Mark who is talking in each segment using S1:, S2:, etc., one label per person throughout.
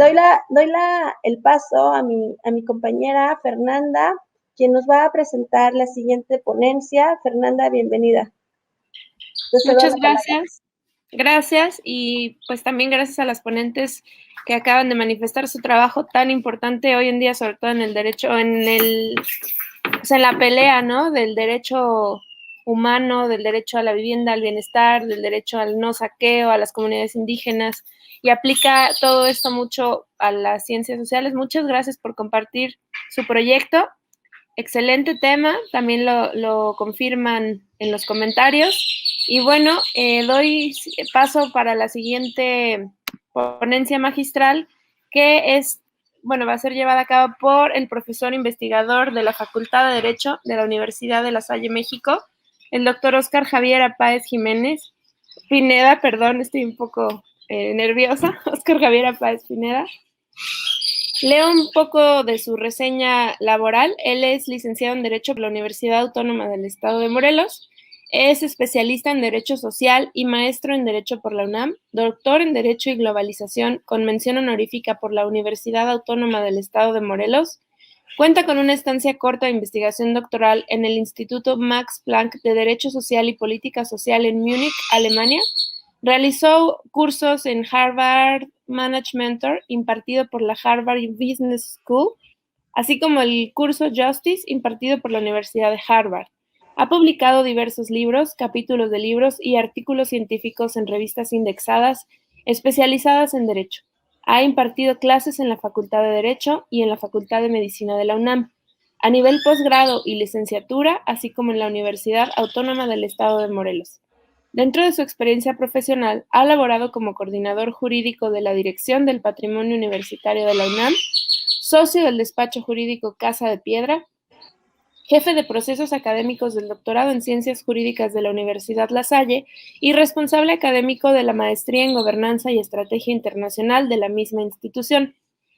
S1: el paso a mi compañera Fernanda, quien nos va a presentar la siguiente ponencia. Fernanda, bienvenida.
S2: Muchas gracias. Gracias, y pues también gracias a las ponentes que acaban de manifestar su trabajo tan importante hoy en día, sobre todo en el derecho, en la pelea, ¿no? Del derecho humano, del derecho a la vivienda, al bienestar, del derecho al no saqueo, a las comunidades indígenas, y aplica todo esto mucho a las ciencias sociales. Muchas gracias por compartir su proyecto. Excelente tema, también lo confirman en los comentarios. Y bueno, doy paso para la siguiente ponencia magistral, que va a ser llevada a cabo por el profesor investigador de la Facultad de Derecho de la Universidad de La Salle, México, el doctor Óscar Javier Páez Pineda, perdón, estoy un poco nerviosa, Óscar Javier Páez Pineda. Leo un poco de su reseña laboral. Él es licenciado en Derecho por la Universidad Autónoma del Estado de Morelos, es especialista en Derecho Social y maestro en Derecho por la UNAM, doctor en Derecho y Globalización con mención honorífica por la Universidad Autónoma del Estado de Morelos. Cuenta con una estancia corta de investigación doctoral en el Instituto Max Planck de Derecho Social y Política Social en Múnich, Alemania. Realizó cursos en Harvard Management Mentor, impartido por la Harvard Business School, así como el curso Justice, impartido por la Universidad de Harvard. Ha publicado diversos libros, capítulos de libros y artículos científicos en revistas indexadas especializadas en Derecho. Ha impartido clases en la Facultad de Derecho y en la Facultad de Medicina de la UNAM, a nivel posgrado y licenciatura, así como en la Universidad Autónoma del Estado de Morelos. Dentro de su experiencia profesional, ha laborado como coordinador jurídico de la Dirección del Patrimonio Universitario de la UNAM, socio del despacho jurídico Casa de Piedra, jefe de procesos académicos del doctorado en Ciencias Jurídicas de la Universidad La Salle y responsable académico de la maestría en Gobernanza y Estrategia Internacional de la misma institución.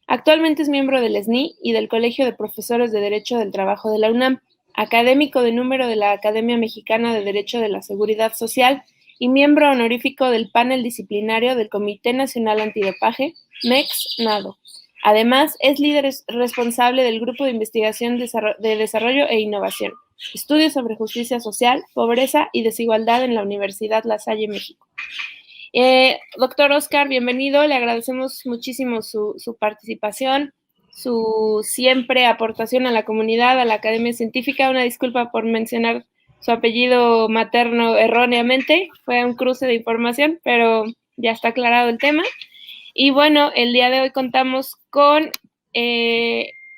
S2: Actualmente es miembro del SNI y del Colegio de Profesores de Derecho del Trabajo de la UNAM, académico de número de la Academia Mexicana de Derecho de la Seguridad Social y miembro honorífico del panel disciplinario del Comité Nacional Antidopaje, MEX-NADO. Además, es líder responsable del Grupo de Investigación de Desarrollo e Innovación, Estudios sobre Justicia Social, Pobreza y Desigualdad en la Universidad La Salle, México. Doctor Óscar, bienvenido, le agradecemos muchísimo su participación, su siempre aportación a la comunidad, a la Academia Científica. Una disculpa por mencionar su apellido materno erróneamente, fue un cruce de información, pero ya está aclarado el tema. Y bueno, el día de hoy contamos con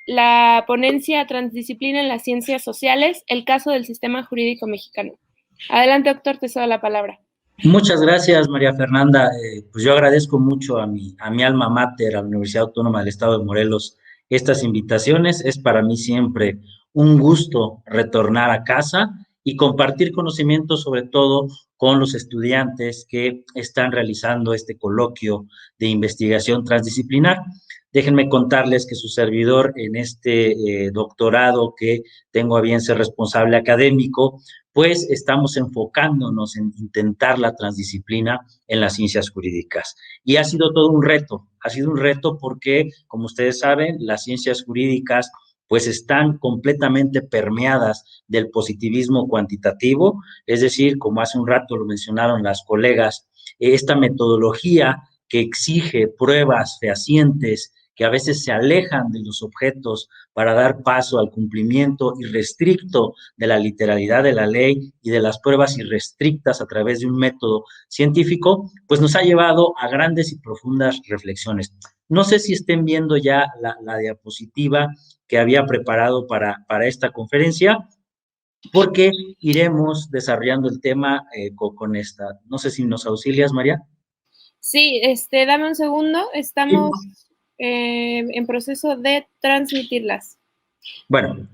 S2: la ponencia Transdisciplina en las Ciencias Sociales, el caso del sistema jurídico mexicano. Adelante, doctor, te cedo la palabra.
S3: Muchas gracias, María Fernanda. Pues yo agradezco mucho a mi alma mater, a la Universidad Autónoma del Estado de Morelos, estas invitaciones. Es para mí siempre un gusto retornar a casa y compartir conocimientos, sobre todo con los estudiantes que están realizando este coloquio de investigación transdisciplinar. Déjenme contarles que su servidor en este doctorado que tengo a bien ser responsable académico, pues estamos enfocándonos en intentar la transdisciplina en las ciencias jurídicas. Y ha sido todo un reto, porque, como ustedes saben, las ciencias jurídicas pues están completamente permeadas del positivismo cuantitativo, es decir, como hace un rato lo mencionaron las colegas, esta metodología que exige pruebas fehacientes, que a veces se alejan de los objetos para dar paso al cumplimiento irrestricto de la literalidad de la ley y de las pruebas irrestrictas a través de un método científico, pues nos ha llevado a grandes y profundas reflexiones. No sé si estén viendo ya la diapositiva que había preparado para esta conferencia, porque iremos desarrollando el tema con esta. No sé si nos auxilias, María.
S2: Sí, dame un segundo, estamos en proceso de transmitirlas.
S3: Bueno,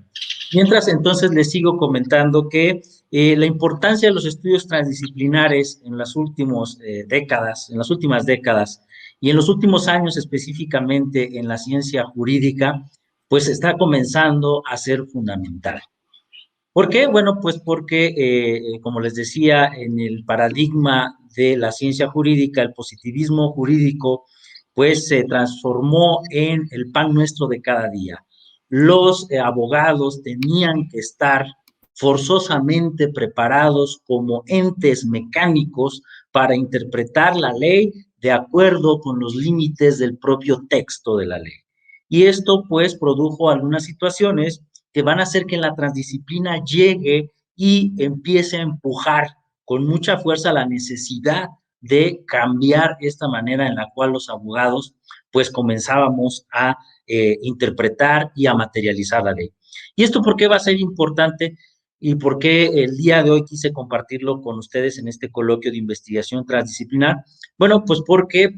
S3: mientras entonces les sigo comentando que la importancia de los estudios transdisciplinares en las últimas décadas y en los últimos años específicamente en la ciencia jurídica, pues está comenzando a ser fundamental. ¿Por qué? Bueno, pues porque, como les decía, en el paradigma de la ciencia jurídica, el positivismo jurídico pues se transformó en el pan nuestro de cada día. Los abogados tenían que estar forzosamente preparados como entes mecánicos para interpretar la ley de acuerdo con los límites del propio texto de la ley. Y esto pues produjo algunas situaciones que van a hacer que la transdisciplina llegue y empiece a empujar con mucha fuerza la necesidad de cambiar esta manera en la cual los abogados pues comenzábamos a interpretar y a materializar la ley. ¿Y esto por qué va a ser importante? Y por qué el día de hoy quise compartirlo con ustedes en este coloquio de investigación transdisciplinar. Bueno, pues porque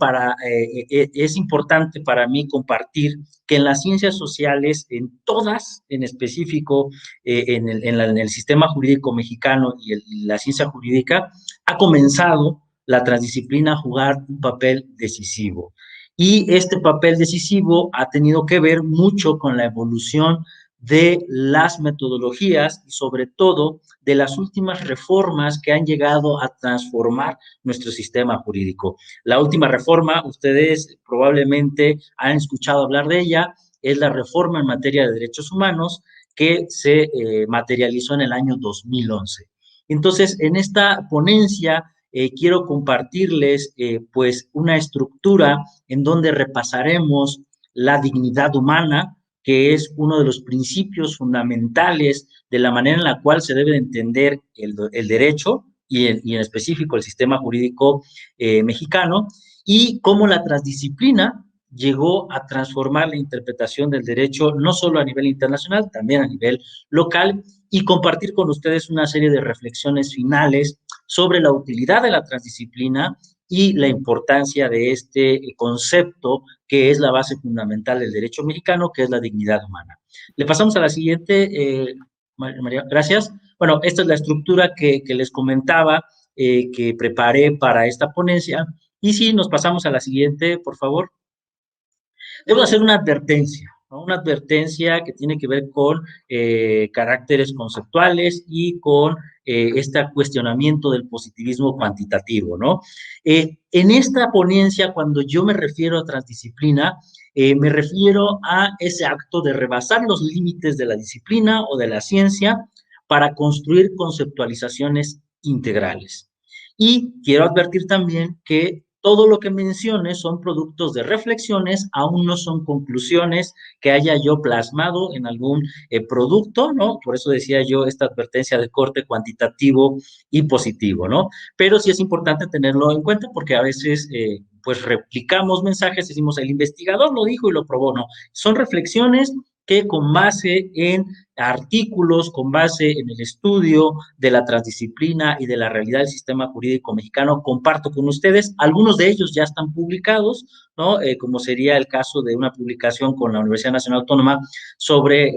S3: es importante para mí compartir que en las ciencias sociales, en todas, en específico, en el sistema jurídico mexicano y la ciencia jurídica, ha comenzado la transdisciplina a jugar un papel decisivo. Y este papel decisivo ha tenido que ver mucho con la evolución de las metodologías y sobre todo de las últimas reformas que han llegado a transformar nuestro sistema jurídico. La última reforma, ustedes probablemente han escuchado hablar de ella, es la reforma en materia de derechos humanos que se materializó en el año 2011. Entonces, en esta ponencia quiero compartirles pues una estructura en donde repasaremos la dignidad humana, que es uno de los principios fundamentales de la manera en la cual se debe entender el derecho y en específico el sistema jurídico mexicano, y cómo la transdisciplina llegó a transformar la interpretación del derecho no solo a nivel internacional, también a nivel local, y compartir con ustedes una serie de reflexiones finales sobre la utilidad de la transdisciplina y la importancia de este concepto que es la base fundamental del derecho mexicano, que es la dignidad humana. Le pasamos a la siguiente, María, gracias. Bueno, esta es la estructura que les comentaba, que preparé para esta ponencia. Y si nos pasamos a la siguiente, por favor. Debo hacer una advertencia, ¿no? Una advertencia que tiene que ver con caracteres conceptuales y con este cuestionamiento del positivismo cuantitativo, ¿no? En esta ponencia, cuando yo me refiero a transdisciplina, me refiero a ese acto de rebasar los límites de la disciplina o de la ciencia para construir conceptualizaciones integrales. Y quiero advertir también que todo lo que mencione son productos de reflexiones, aún no son conclusiones que haya yo plasmado en algún producto, ¿no? Por eso decía yo esta advertencia de corte cuantitativo y positivo, ¿no? Pero sí es importante tenerlo en cuenta porque a veces, pues, replicamos mensajes, decimos, el investigador lo dijo y lo probó, ¿no? Son reflexiones que con base en artículos, con base en el estudio de la transdisciplina y de la realidad del sistema jurídico mexicano, comparto con ustedes. Algunos de ellos ya están publicados, ¿no? Como sería el caso de una publicación con la Universidad Nacional Autónoma sobre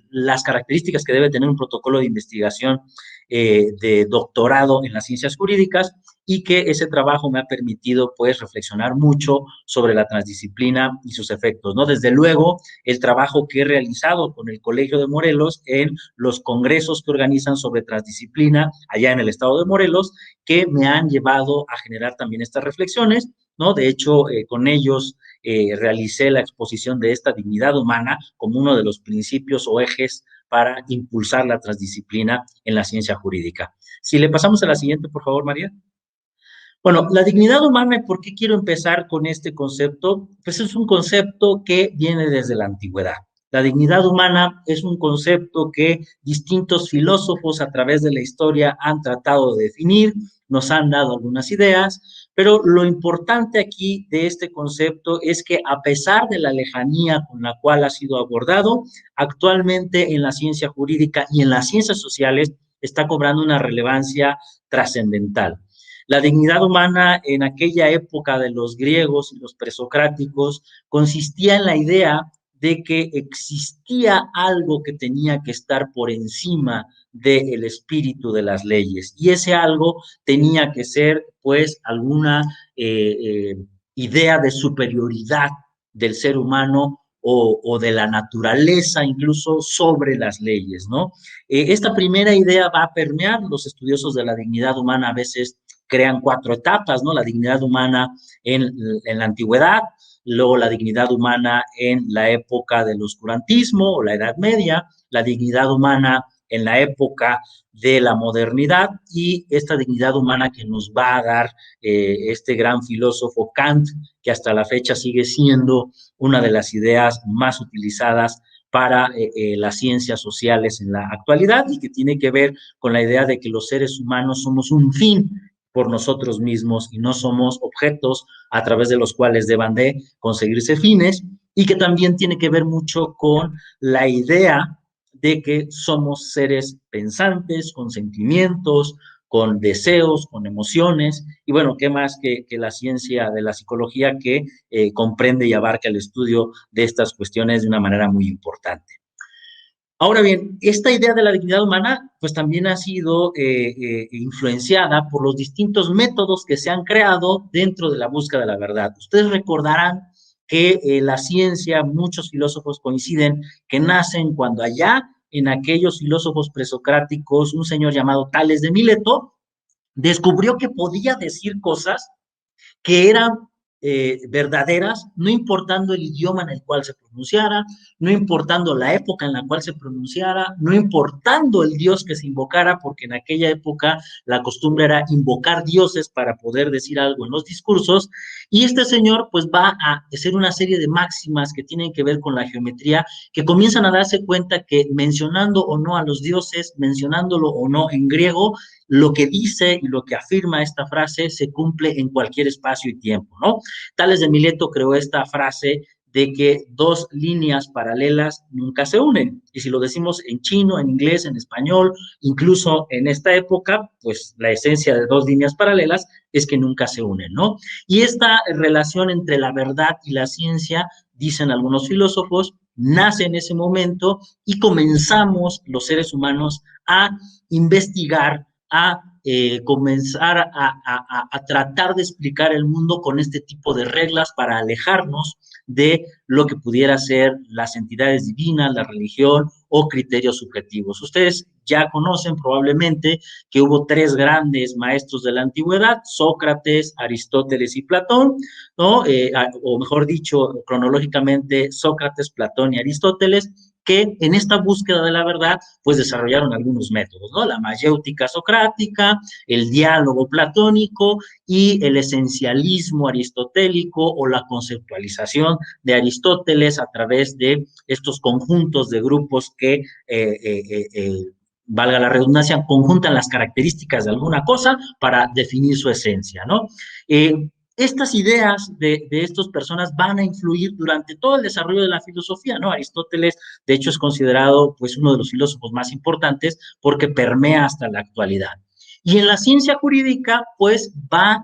S3: las características que debe tener un protocolo de investigación de doctorado en las ciencias jurídicas, y que ese trabajo me ha permitido pues reflexionar mucho sobre la transdisciplina y sus efectos, ¿no? Desde luego, el trabajo que he realizado con el Colegio de Morelos en los congresos que organizan sobre transdisciplina allá en el estado de Morelos, que me han llevado a generar también estas reflexiones, ¿no? De hecho, con ellos realicé la exposición de esta dignidad humana como uno de los principios o ejes para impulsar la transdisciplina en la ciencia jurídica. Si le pasamos a la siguiente, por favor, María. Bueno, la dignidad humana, ¿por qué quiero empezar con este concepto? Pues es un concepto que viene desde la antigüedad. La dignidad humana es un concepto que distintos filósofos a través de la historia han tratado de definir, nos han dado algunas ideas, pero lo importante aquí de este concepto es que a pesar de la lejanía con la cual ha sido abordado, actualmente en la ciencia jurídica y en las ciencias sociales está cobrando una relevancia trascendental. La dignidad humana en aquella época de los griegos y los presocráticos consistía en la idea de que existía algo que tenía que estar por encima del espíritu de las leyes, y ese algo tenía que ser pues alguna idea de superioridad del ser humano o de la naturaleza incluso sobre las leyes, ¿no? Esta primera idea va a permear, los estudiosos de la dignidad humana a veces crean 4 etapas, ¿no? La dignidad humana en la antigüedad, luego la dignidad humana en la época del oscurantismo o la Edad Media, la dignidad humana en la época de la modernidad y esta dignidad humana que nos va a dar este gran filósofo Kant, que hasta la fecha sigue siendo una de las ideas más utilizadas para las ciencias sociales en la actualidad y que tiene que ver con la idea de que los seres humanos somos un fin por nosotros mismos y no somos objetos a través de los cuales deban de conseguirse fines, y que también tiene que ver mucho con la idea de que somos seres pensantes, con sentimientos, con deseos, con emociones, y bueno, qué más que la ciencia de la psicología que comprende y abarca el estudio de estas cuestiones de una manera muy importante. Ahora bien, esta idea de la dignidad humana, pues también ha sido influenciada por los distintos métodos que se han creado dentro de la búsqueda de la verdad. Ustedes recordarán que la ciencia, muchos filósofos coinciden que nacen cuando allá, en aquellos filósofos presocráticos, un señor llamado Tales de Mileto descubrió que podía decir cosas que eran verdaderas, no importando el idioma en el cual se pronunciara, no importando la época en la cual se pronunciara, no importando el dios que se invocara, porque en aquella época la costumbre era invocar dioses para poder decir algo en los discursos, y este señor pues va a hacer una serie de máximas que tienen que ver con la geometría, que comienzan a darse cuenta que mencionando o no a los dioses, mencionándolo o no en griego, lo que dice y lo que afirma esta frase se cumple en cualquier espacio y tiempo, ¿no? Tales de Mileto creó esta frase de que 2 líneas paralelas nunca se unen. Y si lo decimos en chino, en inglés, en español, incluso en esta época, pues la esencia de 2 líneas paralelas es que nunca se unen, ¿no? Y esta relación entre la verdad y la ciencia, dicen algunos filósofos, nace en ese momento y comenzamos los seres humanos a investigar, a comenzar a tratar de explicar el mundo con este tipo de reglas para alejarnos de lo que pudiera ser las entidades divinas, la religión o criterios subjetivos. Ustedes ya conocen probablemente que hubo 3 grandes maestros de la antigüedad, Sócrates, Aristóteles y Platón, ¿no? O mejor dicho, cronológicamente, Sócrates, Platón y Aristóteles, que en esta búsqueda de la verdad, pues desarrollaron algunos métodos, ¿no? La mayéutica socrática, el diálogo platónico y el esencialismo aristotélico o la conceptualización de Aristóteles a través de estos conjuntos de grupos que valga la redundancia, conjuntan las características de alguna cosa para definir su esencia, ¿no? Estas ideas de estas personas van a influir durante todo el desarrollo de la filosofía, ¿no? Aristóteles, de hecho, es considerado pues uno de los filósofos más importantes porque permea hasta la actualidad. Y en la ciencia jurídica, pues va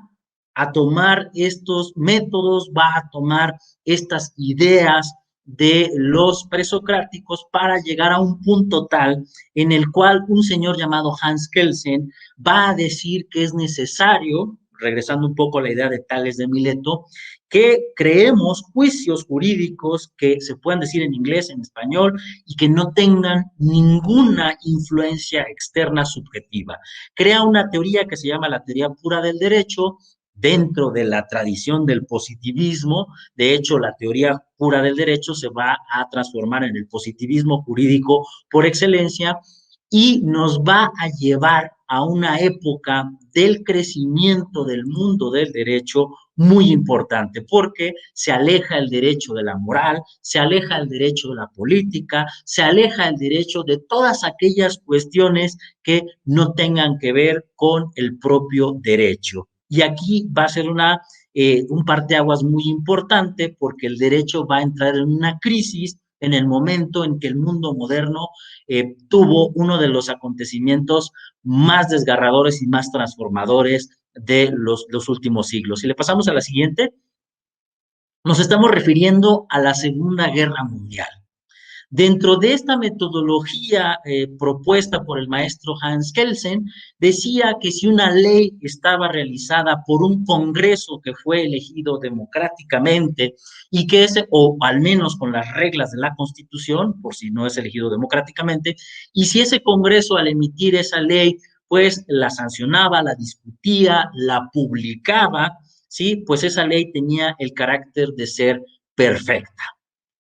S3: a tomar estos métodos, va a tomar estas ideas de los presocráticos para llegar a un punto tal en el cual un señor llamado Hans Kelsen va a decir que es necesario, regresando un poco a la idea de Tales de Mileto, que creemos juicios jurídicos que se puedan decir en inglés, en español, y que no tengan ninguna influencia externa subjetiva. Crea una teoría que se llama la teoría pura del derecho, dentro de la tradición del positivismo. De hecho, la teoría pura del derecho se va a transformar en el positivismo jurídico por excelencia y nos va a llevar a una época del crecimiento del mundo del derecho muy importante, porque se aleja el derecho de la moral, se aleja el derecho de la política, se aleja el derecho de todas aquellas cuestiones que no tengan que ver con el propio derecho. Y aquí va a ser un parteaguas muy importante porque el derecho va a entrar en una crisis en el momento en que el mundo moderno tuvo uno de los acontecimientos más desgarradores y más transformadores de los últimos siglos. Si le pasamos a la siguiente, nos estamos refiriendo a la Segunda Guerra Mundial. Dentro de esta metodología propuesta por el maestro Hans Kelsen, decía que si una ley estaba realizada por un congreso que fue elegido democráticamente y que ese, o al menos con las reglas de la Constitución, por si no es elegido democráticamente, y si ese congreso al emitir esa ley pues la sancionaba, la discutía, la publicaba, ¿sí? Pues esa ley tenía el carácter de ser perfecta,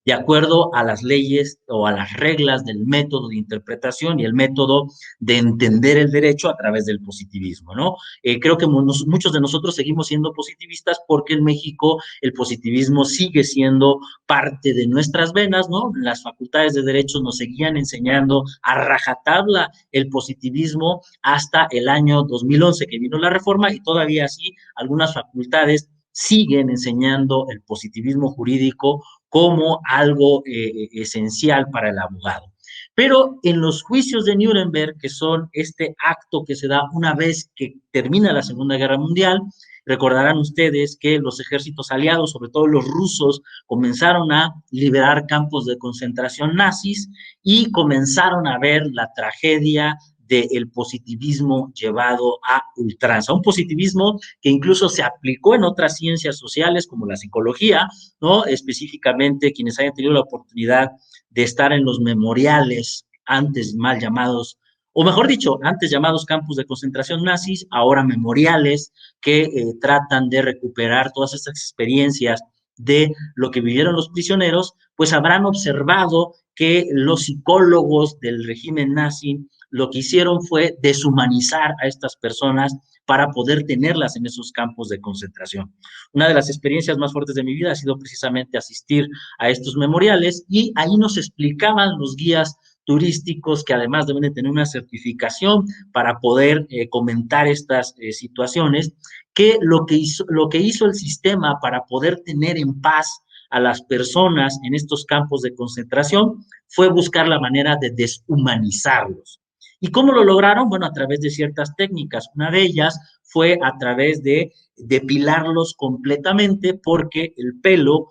S3: de acuerdo a las leyes o a las reglas del método de interpretación y el método de entender el derecho a través del positivismo, ¿no? Creo que muchos de nosotros seguimos siendo positivistas porque en México el positivismo sigue siendo parte de nuestras venas, ¿no? Las facultades de derecho nos seguían enseñando a rajatabla el positivismo hasta el año 2011 que vino la reforma, y todavía así algunas facultades siguen enseñando el positivismo jurídico como algo esencial para el abogado. Pero en los juicios de Nuremberg, que son este acto que se da una vez que termina la Segunda Guerra Mundial, recordarán ustedes que los ejércitos aliados, sobre todo los rusos, comenzaron a liberar campos de concentración nazis y comenzaron a ver la tragedia del positivismo llevado a ultranza, un positivismo que incluso se aplicó en otras ciencias sociales como la psicología, ¿no? Específicamente quienes hayan tenido la oportunidad de estar en los memoriales antes mal llamados, o mejor dicho, antes llamados campos de concentración nazis, ahora memoriales que tratan de recuperar todas estas experiencias de lo que vivieron los prisioneros, pues habrán observado que los psicólogos del régimen nazi lo que hicieron fue deshumanizar a estas personas para poder tenerlas en esos campos de concentración. Una de las experiencias más fuertes de mi vida ha sido precisamente asistir a estos memoriales, y ahí nos explicaban los guías turísticos, que además deben de tener una certificación para poder comentar estas situaciones, que lo que hizo el sistema para poder tener en paz a las personas en estos campos de concentración fue buscar la manera de deshumanizarlos. ¿Y cómo lo lograron? Bueno, a través de ciertas técnicas. Una de ellas fue a través de depilarlos completamente, porque el pelo,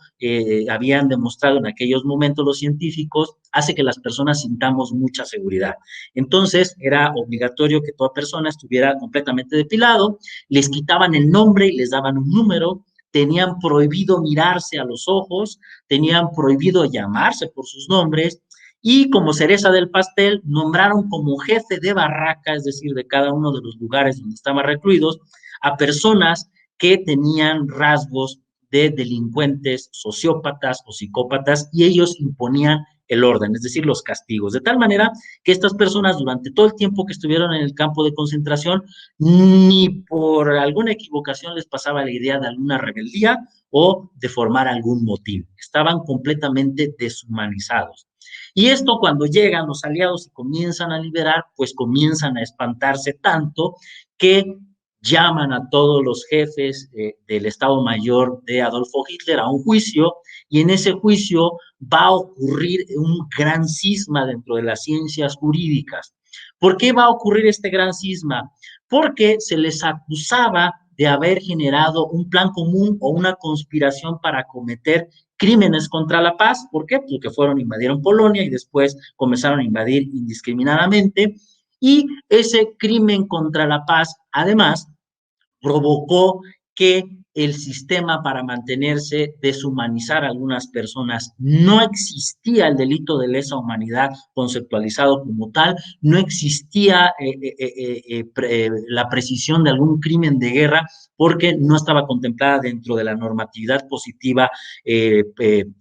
S3: habían demostrado en aquellos momentos los científicos, hace que las personas sintamos mucha seguridad. Entonces, era obligatorio que toda persona estuviera completamente depilado, les quitaban el nombre y les daban un número, tenían prohibido mirarse a los ojos, tenían prohibido llamarse por sus nombres, y como cereza del pastel, nombraron como jefe de barraca, es decir, de cada uno de los lugares donde estaban recluidos, a personas que tenían rasgos de delincuentes, sociópatas o psicópatas, y ellos imponían el orden, es decir, los castigos, de tal manera que estas personas durante todo el tiempo que estuvieron en el campo de concentración, ni por alguna equivocación les pasaba la idea de alguna rebeldía o de formar algún motín, estaban completamente deshumanizados. Y esto, cuando llegan los aliados y comienzan a liberar, pues comienzan a espantarse tanto que llaman a todos los jefes del Estado Mayor de Adolfo Hitler a un juicio, y en ese juicio va a ocurrir un gran cisma dentro de las ciencias jurídicas. ¿Por qué va a ocurrir este gran cisma? Porque se les acusaba de haber generado un plan común o una conspiración para cometer crímenes contra la paz. ¿Por qué? Porque invadieron Polonia y después comenzaron a invadir indiscriminadamente, y ese crimen contra la paz, además, provocó que el sistema, para mantenerse, deshumanizar a algunas personas. No existía el delito de lesa humanidad conceptualizado como tal, no existía la precisión de algún crimen de guerra, porque no estaba contemplada dentro de la normatividad positiva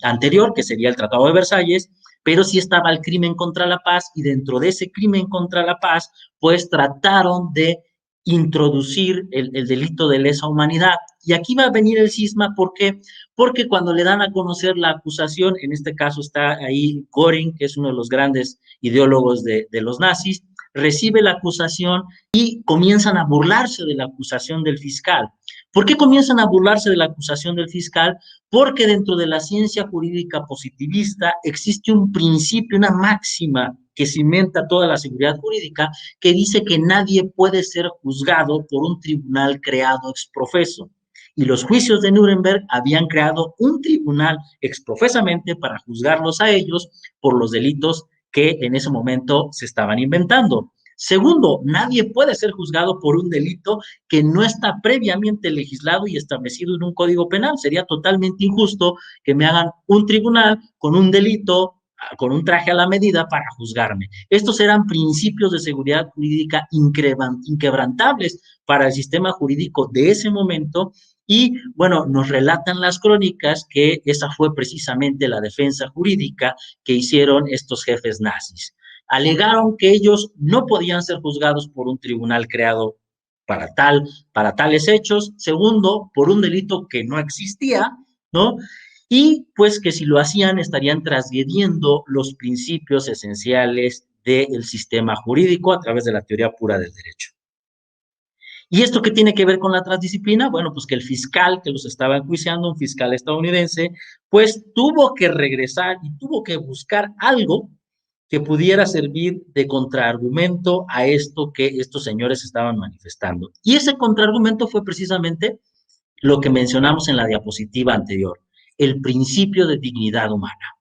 S3: anterior, que sería el Tratado de Versalles, pero sí estaba el crimen contra la paz, y dentro de ese crimen contra la paz, pues trataron de introducir el delito de lesa humanidad. Y aquí va a venir el cisma. ¿Por qué? Porque cuando le dan a conocer la acusación, en este caso está ahí Göring, que es uno de los grandes ideólogos de los nazis, recibe la acusación y comienzan a burlarse de la acusación del fiscal. ¿Por qué comienzan a burlarse de la acusación del fiscal? Porque dentro de la ciencia jurídica positivista existe un principio, una máxima que cimenta toda la seguridad jurídica, que dice que nadie puede ser juzgado por un tribunal creado ex profeso. Y los juicios de Nuremberg habían creado un tribunal exprofesamente para juzgarlos a ellos por los delitos que en ese momento se estaban inventando. Segundo, nadie puede ser juzgado por un delito que no está previamente legislado y establecido en un código penal. Sería totalmente injusto que me hagan un tribunal con un delito con un traje a la medida para juzgarme. Estos eran principios de seguridad jurídica inquebrantables para el sistema jurídico de ese momento y, bueno, nos relatan las crónicas que esa fue precisamente la defensa jurídica que hicieron estos jefes nazis. Alegaron que ellos no podían ser juzgados por un tribunal creado para tales hechos. Segundo, por un delito que no existía, ¿no? Y pues que si lo hacían estarían transgrediendo los principios esenciales del sistema jurídico a través de la teoría pura del derecho. ¿Y esto qué tiene que ver con la transdisciplina? Bueno, pues que el fiscal que los estaba enjuiciando, un fiscal estadounidense, pues tuvo que regresar y tuvo que buscar algo que pudiera servir de contraargumento a esto que estos señores estaban manifestando. Y ese contraargumento fue precisamente lo que mencionamos en la diapositiva anterior, el principio de dignidad humana.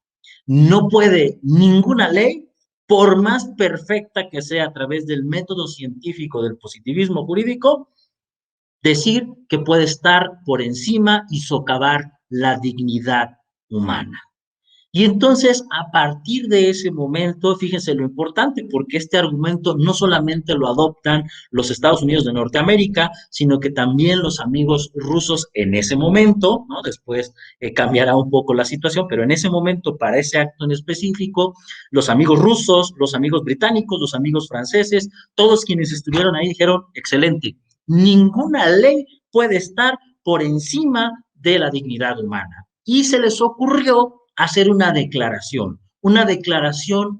S3: No puede ninguna ley, por más perfecta que sea a través del método científico del positivismo jurídico, decir que puede estar por encima y socavar la dignidad humana. Y entonces, a partir de ese momento, fíjense lo importante, porque este argumento no solamente lo adoptan los Estados Unidos de Norteamérica, sino que también los amigos rusos en ese momento, ¿no? Después cambiará un poco la situación, pero en ese momento, para ese acto en específico, los amigos rusos, los amigos británicos, los amigos franceses, todos quienes estuvieron ahí dijeron, excelente, ninguna ley puede estar por encima de la dignidad humana. Y se les ocurrió hacer una declaración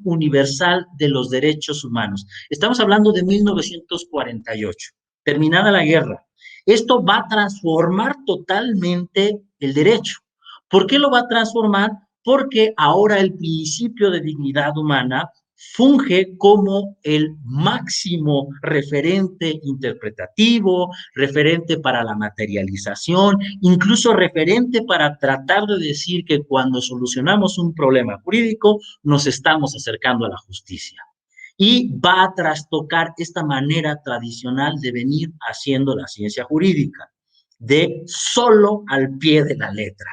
S3: universal de los derechos humanos. Estamos hablando de 1948, terminada la guerra. Esto va a transformar totalmente el derecho. ¿Por qué lo va a transformar? Porque ahora el principio de dignidad humana funge como el máximo referente interpretativo, referente para la materialización, incluso referente para tratar de decir que cuando solucionamos un problema jurídico nos estamos acercando a la justicia. Y va a trastocar esta manera tradicional de venir haciendo la ciencia jurídica, de solo al pie de la letra,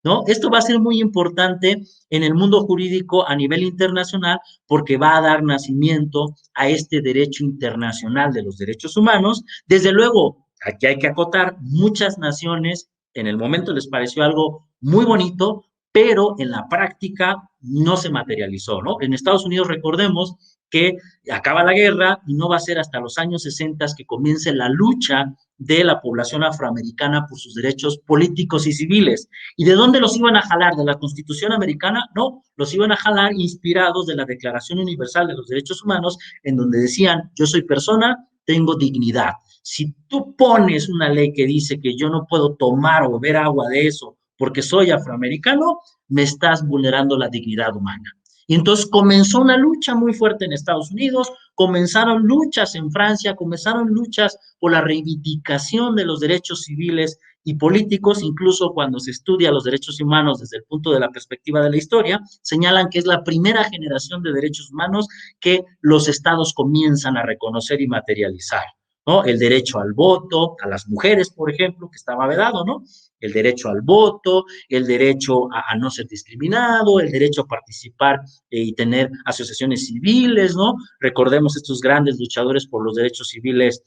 S3: ¿no? Esto va a ser muy importante en el mundo jurídico a nivel internacional porque va a dar nacimiento a este derecho internacional de los derechos humanos. Desde luego, aquí hay que acotar, muchas naciones en el momento les pareció algo muy bonito, pero en la práctica no se materializó, ¿no? En Estados Unidos, recordemos que acaba la guerra y no va a ser hasta los años 60 que comience la lucha de la población afroamericana por sus derechos políticos y civiles. ¿Y de dónde los iban a jalar? ¿De la Constitución americana? No, los iban a jalar inspirados de la Declaración Universal de los Derechos Humanos, en donde decían, yo soy persona, tengo dignidad. Si tú pones una ley que dice que yo no puedo tomar o beber agua de eso porque soy afroamericano, me estás vulnerando la dignidad humana. Y entonces comenzó una lucha muy fuerte en Estados Unidos, comenzaron luchas en Francia, comenzaron luchas por la reivindicación de los derechos civiles y políticos, incluso cuando se estudia los derechos humanos desde el punto de la perspectiva de la historia, señalan que es la primera generación de derechos humanos que los estados comienzan a reconocer y materializar, ¿no? El derecho al voto, a las mujeres, por ejemplo, que estaba vedado, ¿no? El derecho al voto, el derecho a no ser discriminado, el derecho a participar y tener asociaciones civiles, ¿no? Recordemos estos grandes luchadores por los derechos civiles,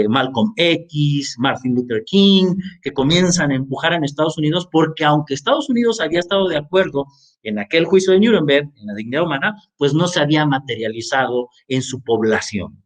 S3: Malcolm X, Martin Luther King, que comienzan a empujar en Estados Unidos porque aunque Estados Unidos había estado de acuerdo en aquel juicio de Nuremberg, en la dignidad humana, pues no se había materializado en su población.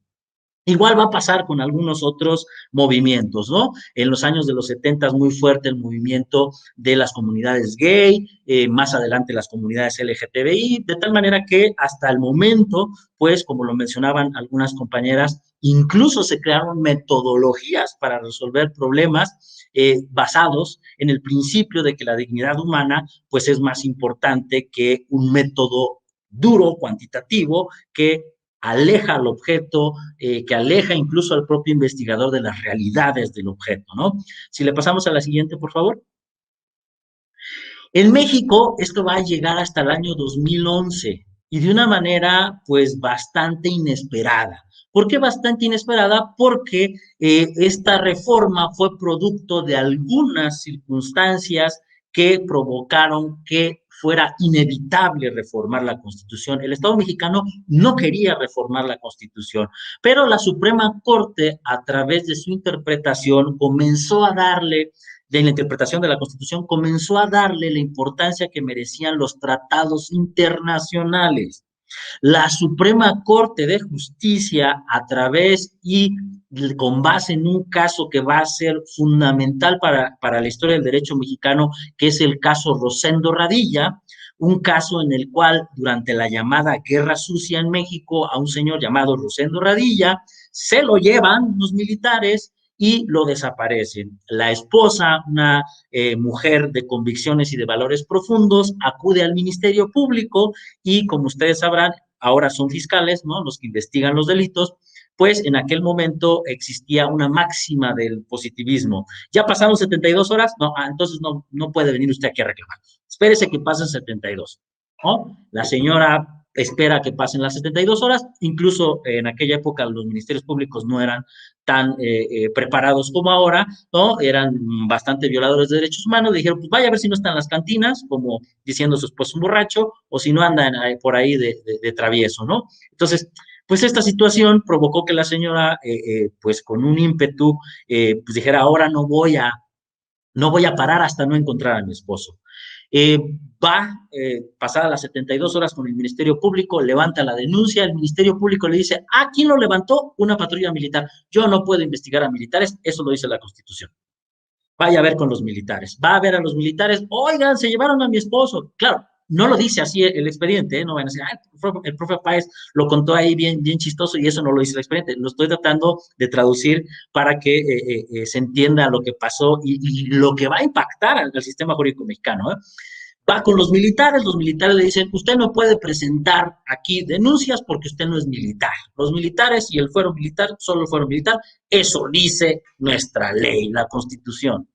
S3: Igual va a pasar con algunos otros movimientos, ¿no? En los años de los 70 muy fuerte el movimiento de las comunidades gay, más adelante las comunidades LGTBI, de tal manera que hasta el momento, pues, como lo mencionaban algunas compañeras, incluso se crearon metodologías para resolver problemas basados en el principio de que la dignidad humana, pues, es más importante que un método duro, cuantitativo, que aleja al objeto, que aleja incluso al propio investigador de las realidades del objeto, ¿no? Si le pasamos a la siguiente, por favor. En México, esto va a llegar hasta el año 2011 y de una manera, pues, bastante inesperada. ¿Por qué bastante inesperada? Porque esta reforma fue producto de algunas circunstancias que provocaron que fuera inevitable reformar la Constitución. El Estado mexicano no quería reformar la Constitución, pero la Suprema Corte, a través de su interpretación, comenzó a darle, de la interpretación de la Constitución, comenzó a darle la importancia que merecían los tratados internacionales. La Suprema Corte de Justicia, a través y con base en un caso que va a ser fundamental para la historia del derecho mexicano, que es el caso Rosendo Radilla, un caso en el cual durante la llamada Guerra Sucia en México a un señor llamado Rosendo Radilla se lo llevan los militares y lo desaparecen. La esposa, una mujer de convicciones y de valores profundos, acude al Ministerio Público y, como ustedes sabrán, ahora son fiscales, ¿no?, los que investigan los delitos, pues en aquel momento existía una máxima del positivismo. ¿Ya pasaron 72 horas? No, entonces no puede venir usted aquí a reclamar. Espérese que pasen 72, ¿no? La señora espera que pasen las 72 horas, incluso en aquella época los ministerios públicos no eran tan preparados como ahora, ¿no? Eran bastante violadores de derechos humanos, dijeron, pues vaya a ver si no están en las cantinas, como diciendo su esposo un borracho, o si no andan por ahí de travieso, ¿no? Entonces, pues esta situación provocó que la señora, pues con un ímpetu, pues dijera, ahora no voy a parar hasta no encontrar a mi esposo. Pasadas las 72 horas con el Ministerio Público, levanta la denuncia, el Ministerio Público le dice, ¿quién lo levantó? Una patrulla militar. Yo no puedo investigar a militares, eso lo dice la Constitución. Vaya a ver con los militares. Va a ver a los militares, oigan, se llevaron a mi esposo. Claro, no lo dice así el expediente, ¿eh? No van a decir, el profe Páez lo contó ahí bien chistoso y eso no lo dice el expediente. Lo estoy tratando de traducir para que se entienda lo que pasó y lo que va a impactar al sistema jurídico mexicano, ¿eh? Va con los militares le dicen, usted no puede presentar aquí denuncias porque usted no es militar. Los militares y el fuero militar, solo el fuero militar, eso dice nuestra ley, la Constitución.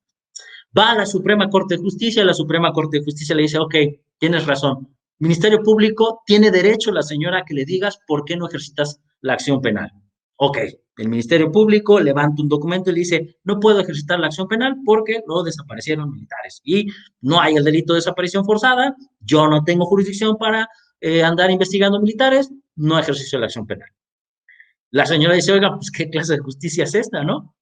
S3: Va a la Suprema Corte de Justicia, la Suprema Corte de Justicia le dice, ok, tienes razón, Ministerio Público, tiene derecho la señora a que le digas por qué no ejercitas la acción penal. Ok, el Ministerio Público levanta un documento y le dice, no puedo ejercitar la acción penal porque lo desaparecieron militares y no hay el delito de desaparición forzada, yo no tengo jurisdicción para andar investigando militares, no ejercicio la acción penal. La señora dice, oiga, pues qué clase de justicia es esta, ¿no?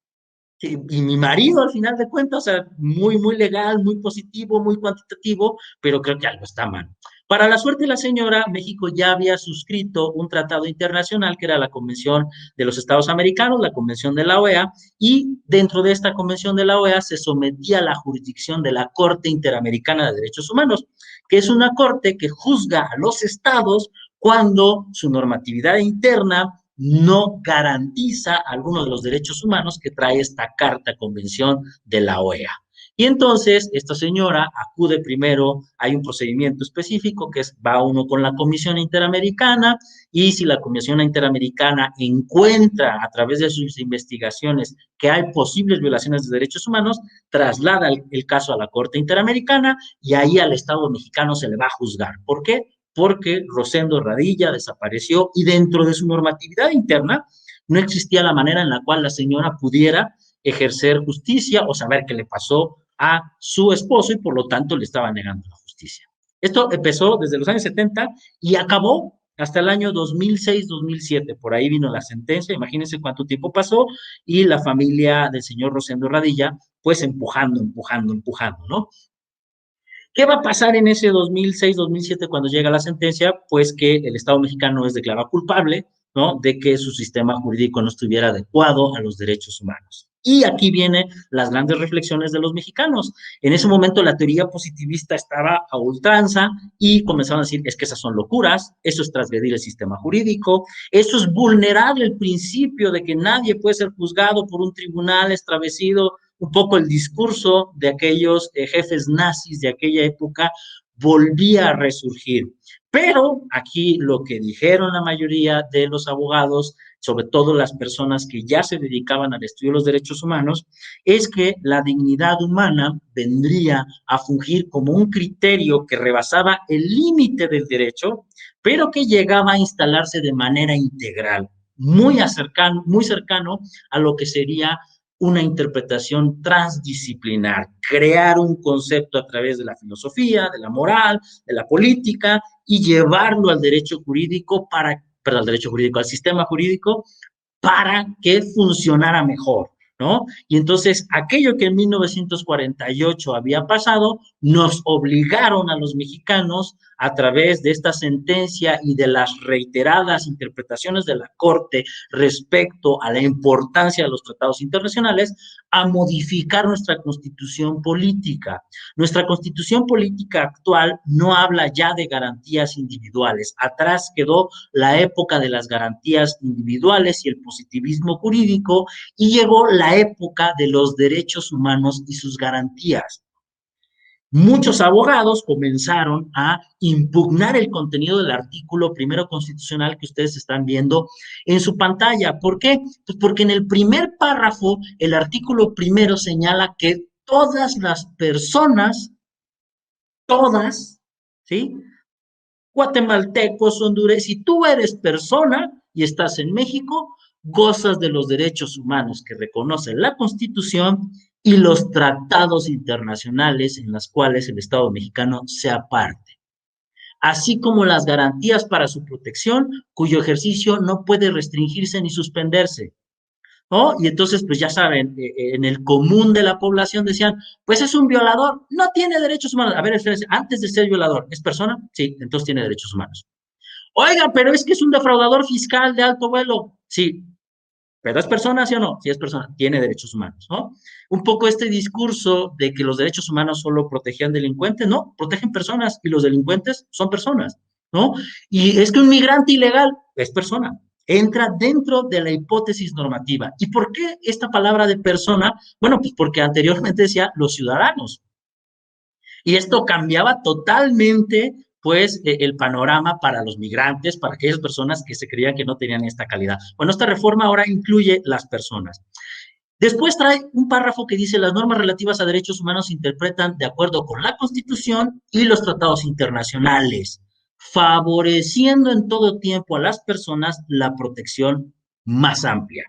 S3: Y mi marido, al final de cuentas, o sea, muy legal, muy positivo, muy cuantitativo, pero creo que algo está mal. Para la suerte de la señora, México ya había suscrito un tratado internacional que era la Convención de los Estados Americanos, la Convención de la OEA, y dentro de esta Convención de la OEA se sometía a la jurisdicción de la Corte Interamericana de Derechos Humanos, que es una corte que juzga a los estados cuando su normatividad interna no garantiza algunos de los derechos humanos que trae esta carta convención de la OEA. Y entonces esta señora acude primero, hay un procedimiento específico que es, va uno con la Comisión Interamericana y si la Comisión Interamericana encuentra a través de sus investigaciones que hay posibles violaciones de derechos humanos, traslada el caso a la Corte Interamericana y ahí al Estado mexicano se le va a juzgar. ¿Por qué? Porque Rosendo Radilla desapareció y dentro de su normatividad interna no existía la manera en la cual la señora pudiera ejercer justicia o saber qué le pasó a su esposo y por lo tanto le estaba negando la justicia. Esto empezó desde los años 70 y acabó hasta el año 2006-2007. Por ahí vino la sentencia, imagínense cuánto tiempo pasó y la familia del señor Rosendo Radilla pues empujando, ¿no? ¿Qué va a pasar en ese 2006-2007 cuando llega la sentencia? Pues que el Estado mexicano es declarado culpable, ¿no?, de que su sistema jurídico no estuviera adecuado a los derechos humanos. Y aquí vienen las grandes reflexiones de los mexicanos. En ese momento la teoría positivista estaba a ultranza y comenzaron a decir, es que esas son locuras, eso es transgredir el sistema jurídico, eso es vulnerar el principio de que nadie puede ser juzgado por un tribunal establecido. Un poco el discurso de aquellos jefes nazis de aquella época volvía a resurgir. Pero aquí lo que dijeron la mayoría de los abogados, sobre todo las personas que ya se dedicaban al estudio de los derechos humanos, es que la dignidad humana vendría a fungir como un criterio que rebasaba el límite del derecho, pero que llegaba a instalarse de manera integral, muy cercano a lo que sería una interpretación transdisciplinar, crear un concepto a través de la filosofía, de la moral, de la política, y llevarlo al derecho jurídico al sistema jurídico, para que funcionara mejor, ¿no? Y entonces, aquello que en 1948 había pasado, nos obligaron a los mexicanos, a través de esta sentencia y de las reiteradas interpretaciones de la Corte respecto a la importancia de los tratados internacionales, a modificar nuestra constitución política. Nuestra constitución política actual no habla ya de garantías individuales. Atrás quedó la época de las garantías individuales y el positivismo jurídico, y llegó la época de los derechos humanos y sus garantías. Muchos abogados comenzaron a impugnar el contenido del artículo primero constitucional que ustedes están viendo en su pantalla. ¿Por qué? Pues porque en el primer párrafo, el artículo primero señala que todas las personas, todas, ¿sí?, guatemaltecos, hondureños, si tú eres persona y estás en México, gozas de los derechos humanos que reconoce la Constitución y los tratados internacionales en los cuales el Estado mexicano sea parte, así como las garantías para su protección, cuyo ejercicio no puede restringirse ni suspenderse, ¿no? Y entonces, pues ya saben, en el común de la población decían, pues es un violador, no tiene derechos humanos. A ver, espérense, antes de ser violador, ¿es persona? Sí, entonces tiene derechos humanos. Oiga, pero es que es un defraudador fiscal de alto vuelo. Sí, pero ¿es persona, sí o no? Sí, es persona, tiene derechos humanos, ¿no? Un poco este discurso de que los derechos humanos solo protegían delincuentes, no, protegen personas y los delincuentes son personas, ¿no? Y es que un migrante ilegal es persona, entra dentro de la hipótesis normativa. ¿Y por qué esta palabra de persona? Bueno, pues porque anteriormente decía los ciudadanos. Y esto cambiaba totalmente, pues, el panorama para los migrantes, para aquellas personas que se creían que no tenían esta calidad. Bueno, esta reforma ahora incluye las personas. Después trae un párrafo que dice: las normas relativas a derechos humanos se interpretan de acuerdo con la Constitución y los tratados internacionales, favoreciendo en todo tiempo a las personas la protección más amplia.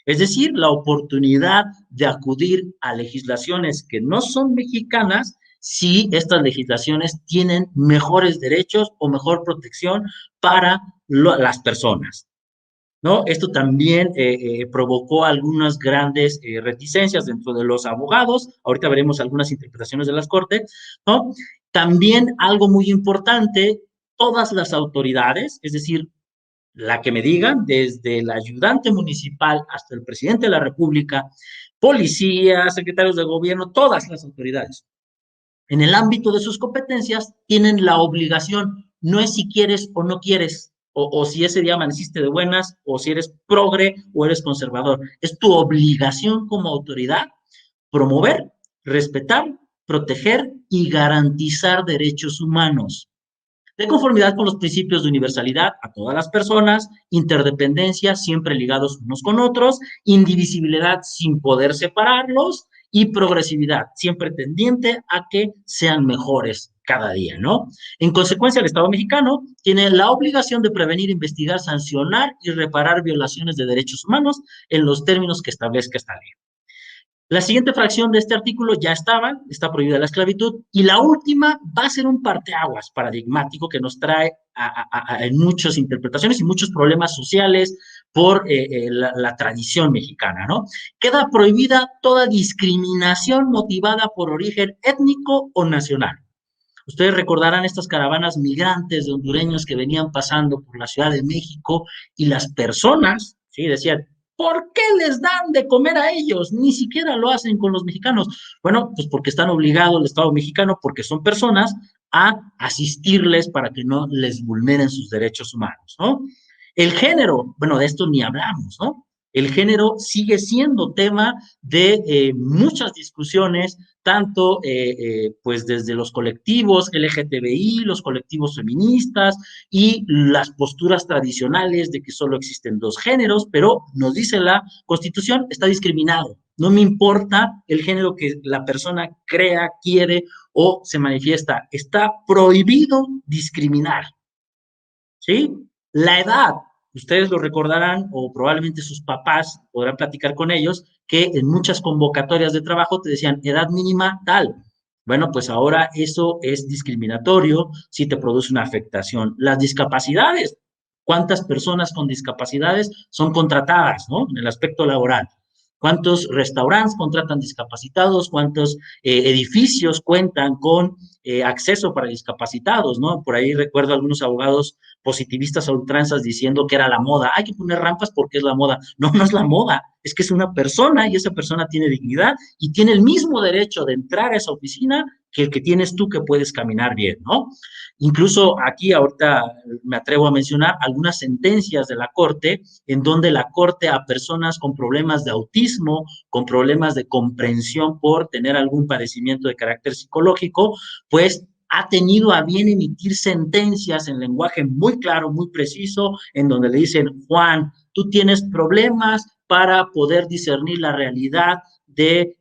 S3: Es decir, la oportunidad de acudir a legislaciones que no son mexicanas si estas legislaciones tienen mejores derechos o mejor protección para las personas, ¿no? Esto también provocó algunas grandes reticencias dentro de los abogados. Ahorita veremos algunas interpretaciones de las Cortes, ¿no? También algo muy importante, todas las autoridades, es decir, la que me digan, desde el ayudante municipal hasta el presidente de la República, policías, secretarios de gobierno, todas las autoridades, en el ámbito de sus competencias, tienen la obligación, no es si quieres o no quieres, o si ese día amaneciste de buenas, o si eres progre o eres conservador. Es tu obligación como autoridad promover, respetar, proteger y garantizar derechos humanos, de conformidad con los principios de universalidad a todas las personas, interdependencia, siempre ligados unos con otros, indivisibilidad sin poder separarlos, y progresividad, siempre tendiente a que sean mejores cada día, ¿no? En consecuencia, el Estado mexicano tiene la obligación de prevenir, investigar, sancionar y reparar violaciones de derechos humanos en los términos que establezca esta ley. La siguiente fracción de este artículo ya está prohibida la esclavitud, y la última va a ser un parteaguas paradigmático que nos trae en muchas interpretaciones y muchos problemas sociales por la tradición mexicana, ¿no? Queda prohibida toda discriminación motivada por origen étnico o nacional. Ustedes recordarán estas caravanas migrantes de hondureños que venían pasando por la Ciudad de México, y las personas, ¿sí?, decían: ¿por qué les dan de comer a ellos? Ni siquiera lo hacen con los mexicanos. Bueno, pues porque están obligados el Estado mexicano, porque son personas, a asistirles para que no les vulneren sus derechos humanos, ¿no? El género, bueno, de esto ni hablamos, ¿no? El género sigue siendo tema de muchas discusiones, tanto pues desde los colectivos LGTBI, los colectivos feministas y las posturas tradicionales de que solo existen dos géneros, pero nos dice la Constitución, está discriminado. No me importa el género que la persona crea, quiere o se manifiesta, está prohibido discriminar, ¿sí? La edad, ustedes lo recordarán o probablemente sus papás podrán platicar con ellos que en muchas convocatorias de trabajo te decían edad mínima tal. Bueno, pues ahora eso es discriminatorio si te produce una afectación. Las discapacidades, ¿cuántas personas con discapacidades son contratadas, ¿no? En el aspecto laboral. ¿Cuántos restaurantes contratan discapacitados? ¿Cuántos edificios cuentan con acceso para discapacitados, ¿no? Por ahí recuerdo algunos abogados positivistas a ultranzas diciendo que era la moda. Hay que poner rampas porque es la moda. No, no es la moda. Es que es una persona y esa persona tiene dignidad y tiene el mismo derecho de entrar a esa oficina que el que tienes tú que puedes caminar bien, ¿no? Incluso aquí ahorita me atrevo a mencionar algunas sentencias de la Corte en donde la Corte a personas con problemas de autismo, con problemas de comprensión por tener algún padecimiento de carácter psicológico, pues ha tenido a bien emitir sentencias en lenguaje muy claro, muy preciso, en donde le dicen, Juan, tú tienes problemas para poder discernir la realidad de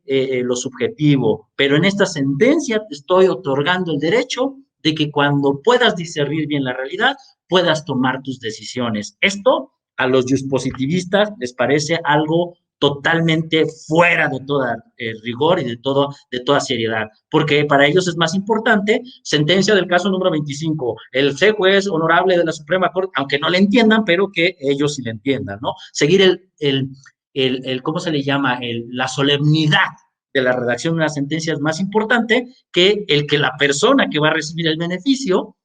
S3: lo subjetivo, pero en esta sentencia te estoy otorgando el derecho de que cuando puedas discernir bien la realidad, puedas tomar tus decisiones. Esto a los dispositivistas les parece algo totalmente fuera de toda rigor y de toda seriedad, porque para ellos es más importante, sentencia del caso número 25, el juez honorable de la Suprema Corte, aunque no le entiendan, pero que ellos sí le entiendan, ¿no? Seguir ¿cómo se le llama? La solemnidad de la redacción de una sentencia es más importante que el que la persona que va a recibir el beneficio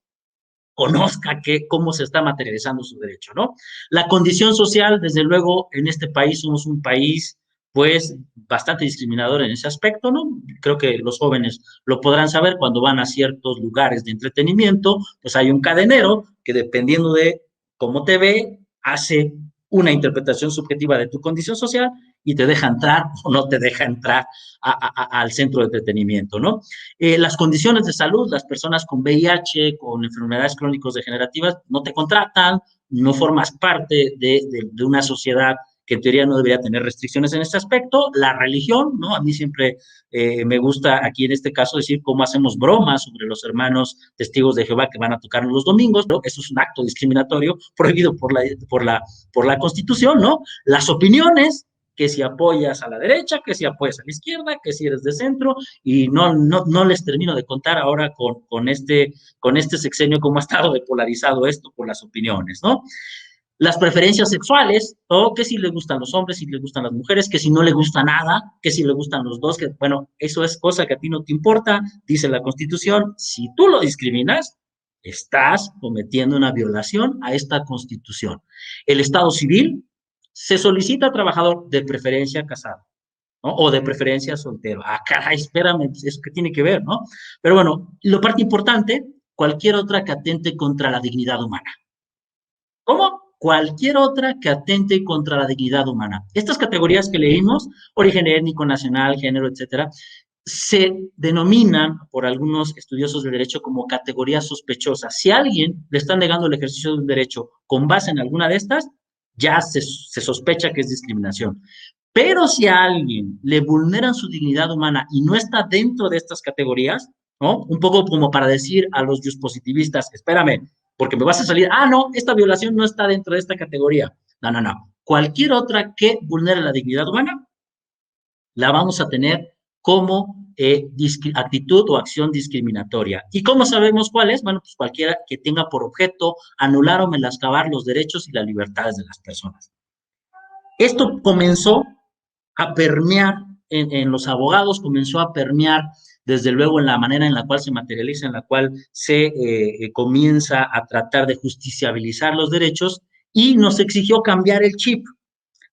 S3: conozca cómo se está materializando su derecho, ¿no? La condición social, desde luego, en este país somos un país, pues, bastante discriminador en ese aspecto, ¿no? Creo que los jóvenes lo podrán saber cuando van a ciertos lugares de entretenimiento, pues hay un cadenero que dependiendo de cómo te ve, hace una interpretación subjetiva de tu condición social y te deja entrar o no te deja entrar al centro de entretenimiento, ¿no? Las condiciones de salud, las personas con VIH, con enfermedades crónicas degenerativas, no te contratan, no formas parte de una sociedad que en teoría no debería tener restricciones en este aspecto. La religión, ¿no? A mí siempre me gusta aquí en este caso decir cómo hacemos bromas sobre los hermanos testigos de Jehová que van a tocarnos los domingos, ¿no? Eso es un acto discriminatorio prohibido por la Constitución, ¿no? Las opiniones, que si apoyas a la derecha, que si apoyas a la izquierda, que si eres de centro, y no les termino de contar ahora con este sexenio cómo ha estado de polarizado esto por las opiniones, ¿no? Las preferencias sexuales, o que si le gustan los hombres, si le gustan las mujeres, que si no le gusta nada, que si le gustan los dos, que bueno, eso es cosa que a ti no te importa, dice la Constitución. Si tú lo discriminas, estás cometiendo una violación a esta Constitución. El Estado civil se solicita a trabajador de preferencia casado, ¿no? O de preferencia soltero. Ah, caray, espérame, ¿eso qué tiene que ver, no? Pero bueno, lo parte importante, cualquier otra que atente contra la dignidad humana. ¿Cómo? Cualquier otra que atente contra la dignidad humana. Estas categorías que leímos, origen étnico, nacional, género, etcétera, se denominan por algunos estudiosos del derecho como categorías sospechosas. Si a alguien le están negando el ejercicio de un derecho con base en alguna de estas, ya se sospecha que es discriminación. Pero si a alguien le vulneran su dignidad humana y no está dentro de estas categorías, ¿no? Un poco como para decir a los positivistas, espérame, porque me vas a salir, no, esta violación no está dentro de esta categoría. No, no, no. Cualquier otra que vulnere la dignidad humana, la vamos a tener como actitud o acción discriminatoria. ¿Y cómo sabemos cuál es? Bueno, pues cualquiera que tenga por objeto anular o menoscabar los derechos y las libertades de las personas. Esto comenzó a permear en los abogados, comenzó a permear desde luego en la manera en la cual se materializa, en la cual se comienza a tratar de justiciabilizar los derechos y nos exigió cambiar el chip,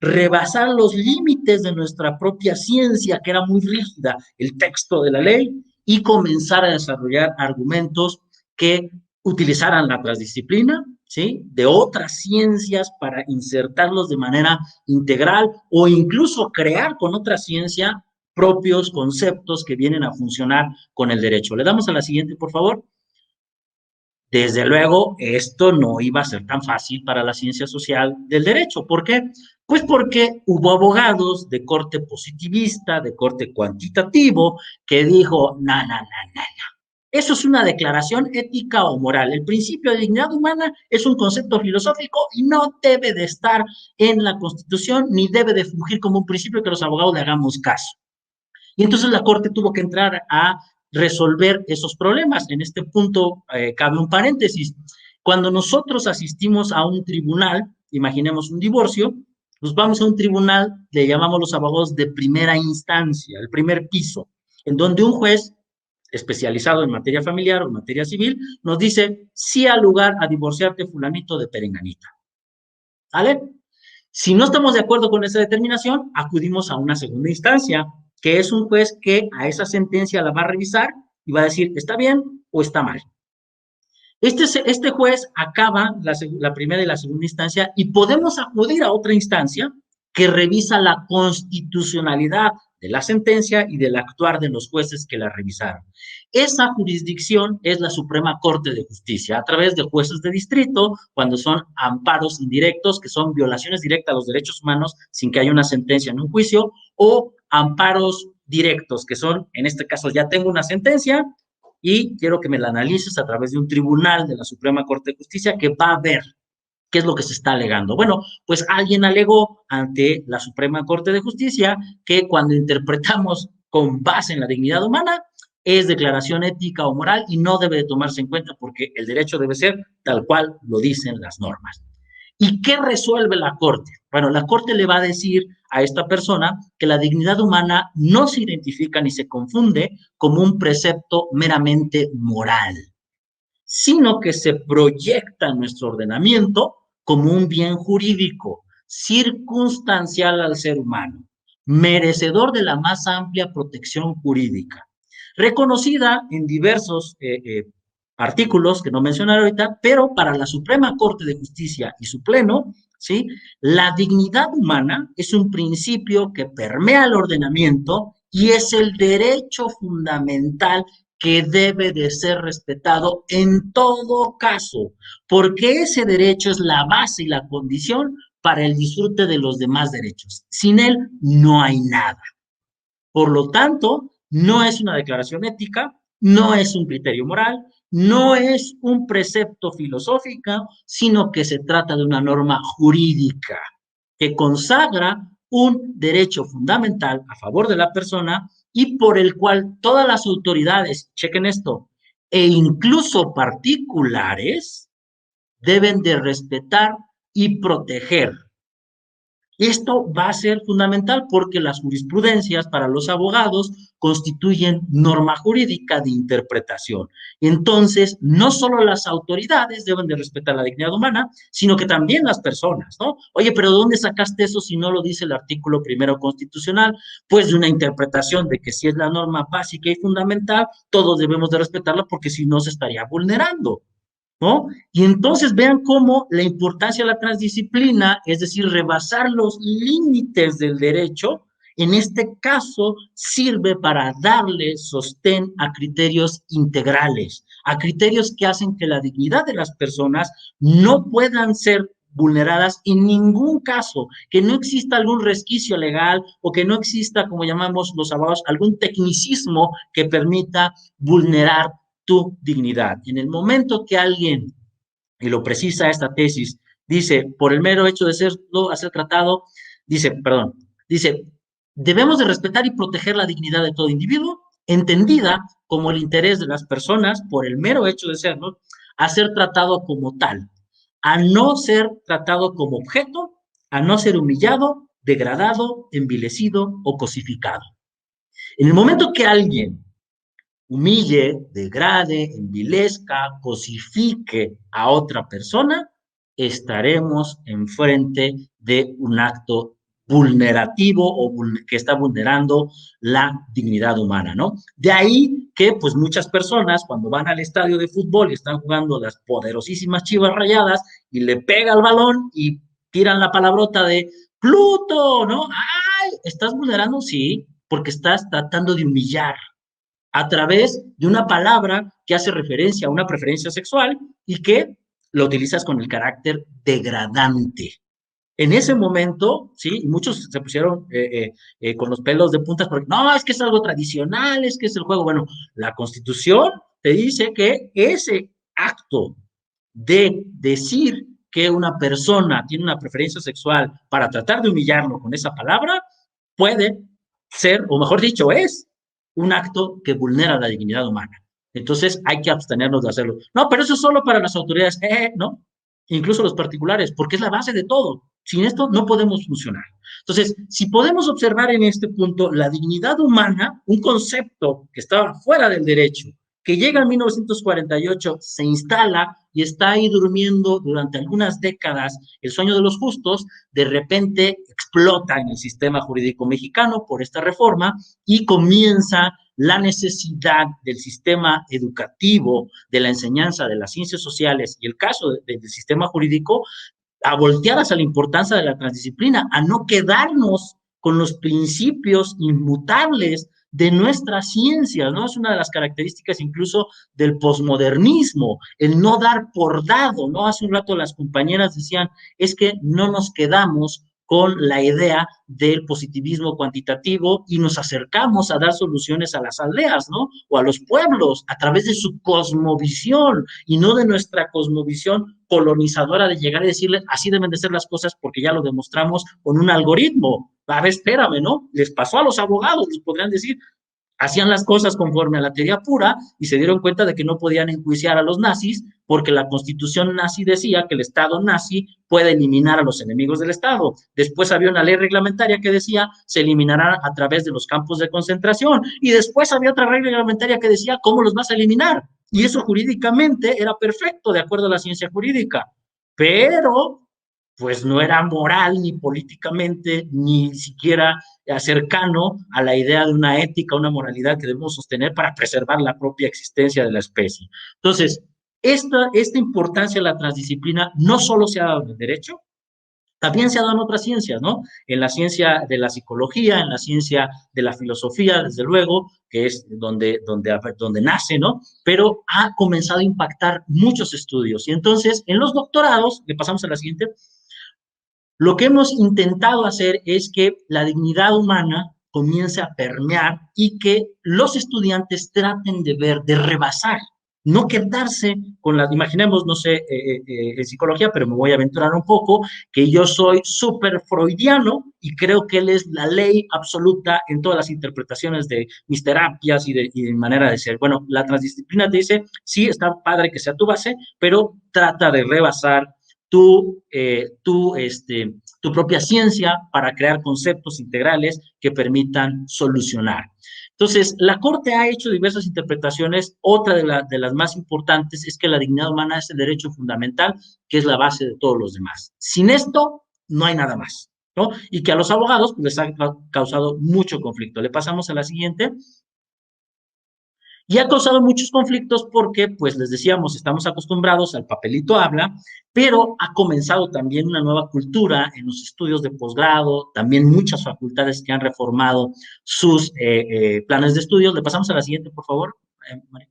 S3: rebasar los límites de nuestra propia ciencia, que era muy rígida, el texto de la ley, y comenzar a desarrollar argumentos que utilizaran la transdisciplina, ¿sí? De otras ciencias para insertarlos de manera integral o incluso crear con otra ciencia propios conceptos que vienen a funcionar con el derecho. Le damos a la siguiente, por favor. Desde luego, esto no iba a ser tan fácil para la ciencia social del derecho. ¿Por qué? Pues porque hubo abogados de corte positivista, de corte cuantitativo, que dijo, no, Eso es una declaración ética o moral. El principio de dignidad humana es un concepto filosófico y no debe de estar en la Constitución ni debe de fungir como un principio que los abogados le hagamos caso. Y entonces la Corte tuvo que entrar a resolver esos problemas. En este punto cabe un paréntesis. Cuando nosotros asistimos a un tribunal, imaginemos un divorcio, pues vamos a un tribunal, le llamamos los abogados de primera instancia, el primer piso, en donde un juez especializado en materia familiar o en materia civil nos dice sí al lugar a divorciarte fulanito de perenganita. ¿Vale? Si no estamos de acuerdo con esa determinación, acudimos a una segunda instancia, que es un juez que a esa sentencia la va a revisar y va a decir, ¿está bien o está mal? Este juez acaba la primera y la segunda instancia y podemos acudir a otra instancia que revisa la constitucionalidad de la sentencia y del actuar de los jueces que la revisaron. Esa jurisdicción es la Suprema Corte de Justicia, a través de jueces de distrito, cuando son amparos indirectos, que son violaciones directas a los derechos humanos sin que haya una sentencia en un juicio, o amparos directos, que son, en este caso, ya tengo una sentencia, y quiero que me la analices a través de un tribunal de la Suprema Corte de Justicia que va a ver qué es lo que se está alegando. Bueno, pues alguien alegó ante la Suprema Corte de Justicia que cuando interpretamos con base en la dignidad humana es declaración ética o moral y no debe de tomarse en cuenta porque el derecho debe ser tal cual lo dicen las normas. ¿Y qué resuelve la Corte? Bueno, la Corte le va a decir a esta persona que la dignidad humana no se identifica ni se confunde como un precepto meramente moral, sino que se proyecta en nuestro ordenamiento como un bien jurídico, circunstancial al ser humano, merecedor de la más amplia protección jurídica, reconocida en diversos artículos que no mencionaré ahorita, pero para la Suprema Corte de Justicia y su Pleno, ¿sí? La dignidad humana es un principio que permea el ordenamiento y es el derecho fundamental que debe de ser respetado en todo caso, porque ese derecho es la base y la condición para el disfrute de los demás derechos. Sin él no hay nada. Por lo tanto, no es una declaración ética, no es un criterio moral, no es un precepto filosófico, sino que se trata de una norma jurídica que consagra un derecho fundamental a favor de la persona y por el cual todas las autoridades, chequen esto, e incluso particulares, deben de respetar y proteger. Esto va a ser fundamental porque las jurisprudencias para los abogados constituyen norma jurídica de interpretación. Entonces, no solo las autoridades deben de respetar la dignidad humana, sino que también las personas, ¿no? Oye, pero ¿de dónde sacaste eso si no lo dice el artículo primero constitucional? Pues de una interpretación de que si es la norma básica y fundamental, todos debemos de respetarla porque si no se estaría vulnerando, ¿no? Y entonces vean cómo la importancia de la transdisciplina, es decir, rebasar los límites del derecho, en este caso sirve para darle sostén a criterios integrales, a criterios que hacen que la dignidad de las personas no puedan ser vulneradas en ningún caso, que no exista algún resquicio legal o que no exista, como llamamos los abogados, algún tecnicismo que permita vulnerar tu dignidad. En el momento que alguien, y lo precisa esta tesis, dice, por el mero hecho de ser tratado, dice, debemos de respetar y proteger la dignidad de todo individuo, entendida como el interés de las personas, por el mero hecho de serlo, a ser tratado como tal, a no ser tratado como objeto, a no ser humillado, degradado, envilecido o cosificado. En el momento que alguien humille, degrade, envilezca, cosifique a otra persona, estaremos enfrente de un acto vulnerativo o que está vulnerando la dignidad humana, ¿no? De ahí que, pues, muchas personas cuando van al estadio de fútbol y están jugando las poderosísimas Chivas Rayadas y le pega el balón y tiran la palabrota de Pluto, ¿no? ¡Ay! ¿Estás vulnerando? Sí, porque estás tratando de humillar a través de una palabra que hace referencia a una preferencia sexual y que lo utilizas con el carácter degradante. En ese momento, sí, y muchos se pusieron con los pelos de puntas porque no, es que es algo tradicional, es que es el juego. Bueno, la Constitución te dice que ese acto de decir que una persona tiene una preferencia sexual para tratar de humillarlo con esa palabra, puede ser, o mejor dicho, es un acto que vulnera la dignidad humana. Entonces hay que abstenernos de hacerlo. No, pero eso es solo para las autoridades, ¿no? Incluso los particulares, porque es la base de todo. Sin esto no podemos funcionar. Entonces, si podemos observar en este punto la dignidad humana, un concepto que estaba fuera del derecho, que llega en 1948, se instala y está ahí durmiendo durante algunas décadas el sueño de los justos, de repente explota en el sistema jurídico mexicano por esta reforma y comienza la necesidad del sistema educativo, de la enseñanza de las ciencias sociales y el caso del sistema jurídico a voltear hacia la importancia de la transdisciplina, a no quedarnos con los principios inmutables de nuestra ciencia, ¿no? Es una de las características incluso del posmodernismo, el no dar por dado, ¿no? Hace un rato las compañeras decían, es que no nos quedamos con la idea del positivismo cuantitativo y nos acercamos a dar soluciones a las aldeas, ¿no? O a los pueblos a través de su cosmovisión y no de nuestra cosmovisión colonizadora de llegar y decirle así deben de ser las cosas porque ya lo demostramos con un algoritmo. A ver, espérame, ¿no? Les pasó a los abogados, les podrían decir, hacían las cosas conforme a la teoría pura y se dieron cuenta de que no podían enjuiciar a los nazis porque la constitución nazi decía que el Estado nazi puede eliminar a los enemigos del Estado. Después había una ley reglamentaria que decía se eliminará a través de los campos de concentración y después había otra ley reglamentaria que decía cómo los vas a eliminar. Y eso jurídicamente era perfecto de acuerdo a la ciencia jurídica, pero pues no era moral ni políticamente ni siquiera cercano a la idea de una ética, una moralidad que debemos sostener para preservar la propia existencia de la especie. Entonces, esta importancia de la transdisciplina no solo se ha dado en el derecho, también se ha dado en otras ciencias, ¿no? En la ciencia de la psicología, en la ciencia de la filosofía, desde luego, que es donde nace, ¿no? Pero ha comenzado a impactar muchos estudios. Y entonces, en los doctorados, le pasamos a la siguiente, lo que hemos intentado hacer es que la dignidad humana comience a permear y que los estudiantes traten de ver, de rebasar, no quedarse con las, imaginemos, no sé, en psicología, pero me voy a aventurar un poco, que yo soy súper freudiano y creo que él es la ley absoluta en todas las interpretaciones de mis terapias y de manera de ser. Bueno, la transdisciplina te dice, sí, está padre que sea tu base, pero trata de rebasar tu propia ciencia para crear conceptos integrales que permitan solucionar. Entonces, la Corte ha hecho diversas interpretaciones. Otra de las más importantes es que la dignidad humana es el derecho fundamental, que es la base de todos los demás. Sin esto, no hay nada más, ¿no? Y que a los abogados pues, les ha causado mucho conflicto. Le pasamos a la siguiente. Y ha causado muchos conflictos porque, pues les decíamos, estamos acostumbrados al papelito habla, pero ha comenzado también una nueva cultura en los estudios de posgrado, también muchas facultades que han reformado sus planes de estudios. Le pasamos a la siguiente, por favor, María.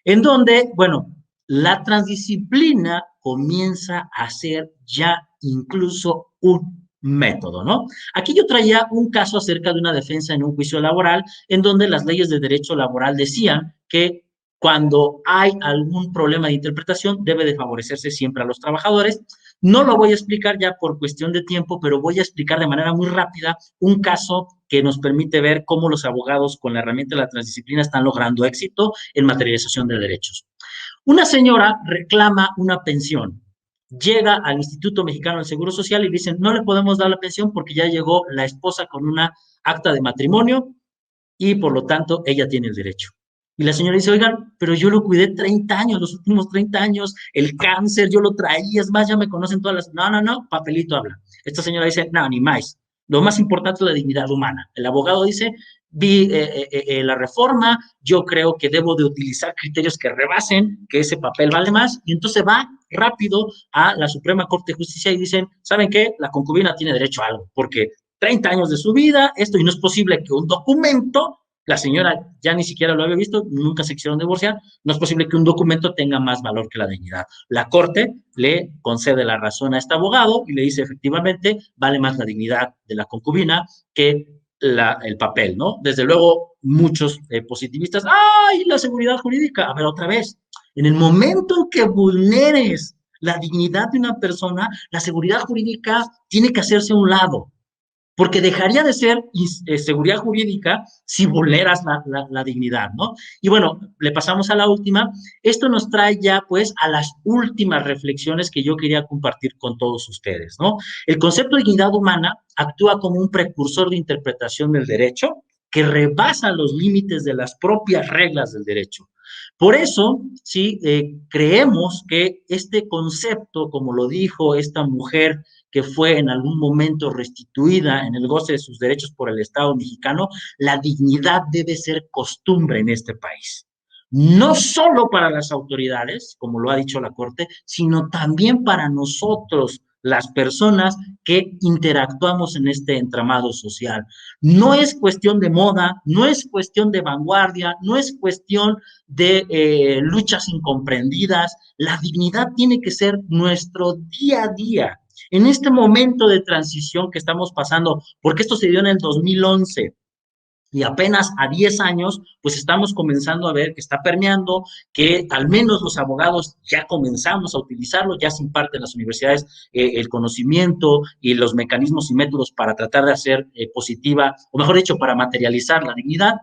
S3: En donde, bueno, la transdisciplina comienza a ser ya incluso un método, ¿no? Aquí yo traía un caso acerca de una defensa en un juicio laboral en donde las leyes de derecho laboral decían que cuando hay algún problema de interpretación debe de favorecerse siempre a los trabajadores. No lo voy a explicar ya por cuestión de tiempo, pero voy a explicar de manera muy rápida un caso que nos permite ver cómo los abogados con la herramienta de la transdisciplina están logrando éxito en materialización de derechos. Una señora reclama una pensión. Llega al Instituto Mexicano del Seguro Social y dicen, no le podemos dar la pensión porque ya llegó la esposa con una acta de matrimonio y por lo tanto ella tiene el derecho. Y la señora dice, oigan, pero yo lo cuidé 30 años, los últimos 30 años, el cáncer, yo lo traía, es más, ya me conocen todas las... No, papelito habla. Esta señora dice, no, ni más. Lo más importante es la dignidad humana. El abogado dice, vi la reforma, yo creo que debo de utilizar criterios que rebasen, que ese papel vale más, y entonces va rápido a la Suprema Corte de Justicia y dicen, ¿saben qué? La concubina tiene derecho a algo, porque 30 años de su vida, esto, y no es posible que un documento, la señora ya ni siquiera lo había visto, nunca se quisieron divorciar, no es posible que un documento tenga más valor que la dignidad. La Corte le concede la razón a este abogado y le dice, efectivamente, vale más la dignidad de la concubina que el papel, ¿no? Desde luego, muchos positivistas, ¡ay, la seguridad jurídica! A ver, otra vez, en el momento en que vulneres la dignidad de una persona, la seguridad jurídica tiene que hacerse a un lado, porque dejaría de ser seguridad jurídica si vulneras la dignidad, ¿no? Y bueno, le pasamos a la última. Esto nos trae ya, pues, a las últimas reflexiones que yo quería compartir con todos ustedes, ¿no? El concepto de dignidad humana actúa como un precursor de interpretación del derecho que rebasa los límites de las propias reglas del derecho. Por eso, sí, creemos que este concepto, como lo dijo esta mujer que fue en algún momento restituida en el goce de sus derechos por el Estado mexicano, la dignidad debe ser costumbre en este país. No solo para las autoridades, como lo ha dicho la Corte, sino también para nosotros, las personas que interactuamos en este entramado social. No es cuestión de moda, no es cuestión de vanguardia, no es cuestión de luchas incomprendidas. La dignidad tiene que ser nuestro día a día. En este momento de transición que estamos pasando, porque esto se dio en el 2011, y apenas a 10 años, pues estamos comenzando a ver que está permeando, que al menos los abogados ya comenzamos a utilizarlo, ya se imparte en las universidades el conocimiento y los mecanismos y métodos para tratar de hacer positiva, o mejor dicho, para materializar la dignidad.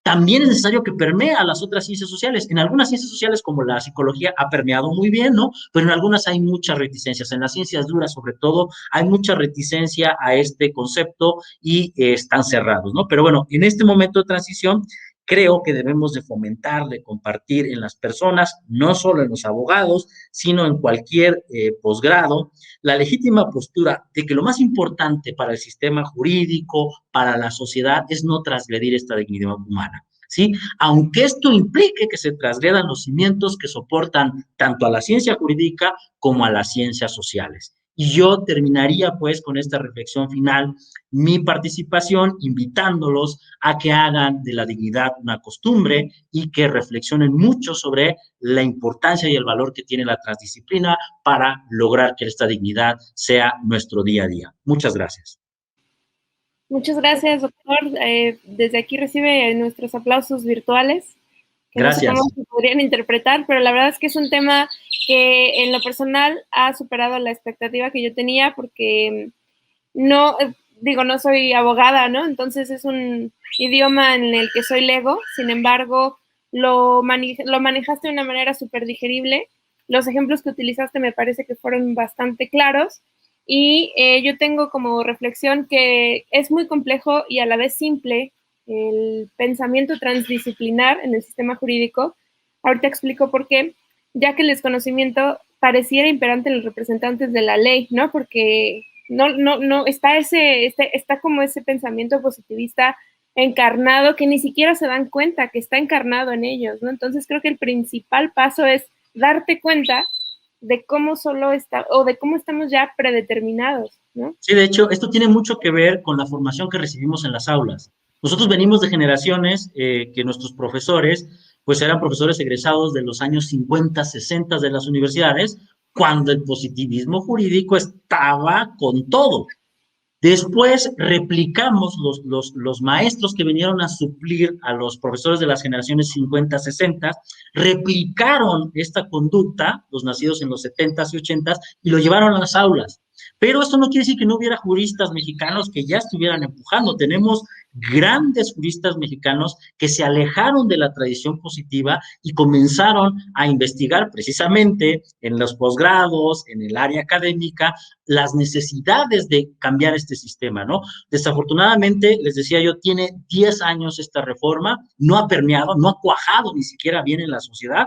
S3: También es necesario que permee a las otras ciencias sociales. En algunas ciencias sociales, como la psicología, ha permeado muy bien, ¿no? Pero en algunas hay muchas reticencias. En las ciencias duras, sobre todo, hay mucha reticencia a este concepto y están cerrados, ¿no? Pero bueno, en este momento de transición, creo que debemos de fomentar, de compartir en las personas, no solo en los abogados, sino en cualquier posgrado, la legítima postura de que lo más importante para el sistema jurídico, para la sociedad, es no transgredir esta dignidad humana. ¿Sí? Aunque esto implique que se transgredan los cimientos que soportan tanto a la ciencia jurídica como a las ciencias sociales. Y yo terminaría pues con esta reflexión final, mi participación, invitándolos a que hagan de la dignidad una costumbre y que reflexionen mucho sobre la importancia y el valor que tiene la transdisciplina para lograr que esta dignidad sea nuestro día a día. Muchas gracias.
S2: Muchas gracias, doctor. Desde aquí recibe nuestros aplausos virtuales. Que
S3: gracias.
S2: No sé cómo se podrían interpretar, pero la verdad es que es un tema que en lo personal ha superado la expectativa que yo tenía, porque no soy abogada, ¿no? Entonces es un idioma en el que soy lego, sin embargo, lo manejaste de una manera súper digerible. Los ejemplos que utilizaste me parece que fueron bastante claros. Y yo tengo como reflexión que es muy complejo y a la vez simple el pensamiento transdisciplinar en el sistema jurídico. Ahorita explico por qué, ya que el desconocimiento pareciera imperante en los representantes de la ley, ¿no? Porque no está como ese pensamiento positivista encarnado que ni siquiera se dan cuenta que está encarnado en ellos, ¿no? Entonces creo que el principal paso es darte cuenta de cómo de cómo estamos ya predeterminados, ¿no?
S3: Sí, de hecho, esto tiene mucho que ver con la formación que recibimos en las aulas. Nosotros venimos de generaciones que nuestros profesores, pues eran profesores egresados de los años 50, 60 de las universidades, cuando el positivismo jurídico estaba con todo. Después replicamos los maestros que vinieron a suplir a los profesores de las generaciones 50, 60, replicaron esta conducta, los nacidos en los 70 y 80, y lo llevaron a las aulas. Pero esto no quiere decir que no hubiera juristas mexicanos que ya estuvieran empujando. Tenemos grandes juristas mexicanos que se alejaron de la tradición positiva y comenzaron a investigar precisamente en los posgrados, en el área académica, las necesidades de cambiar este sistema, ¿no? Desafortunadamente, les decía yo, tiene 10 años esta reforma, no ha permeado, no ha cuajado ni siquiera bien en la sociedad.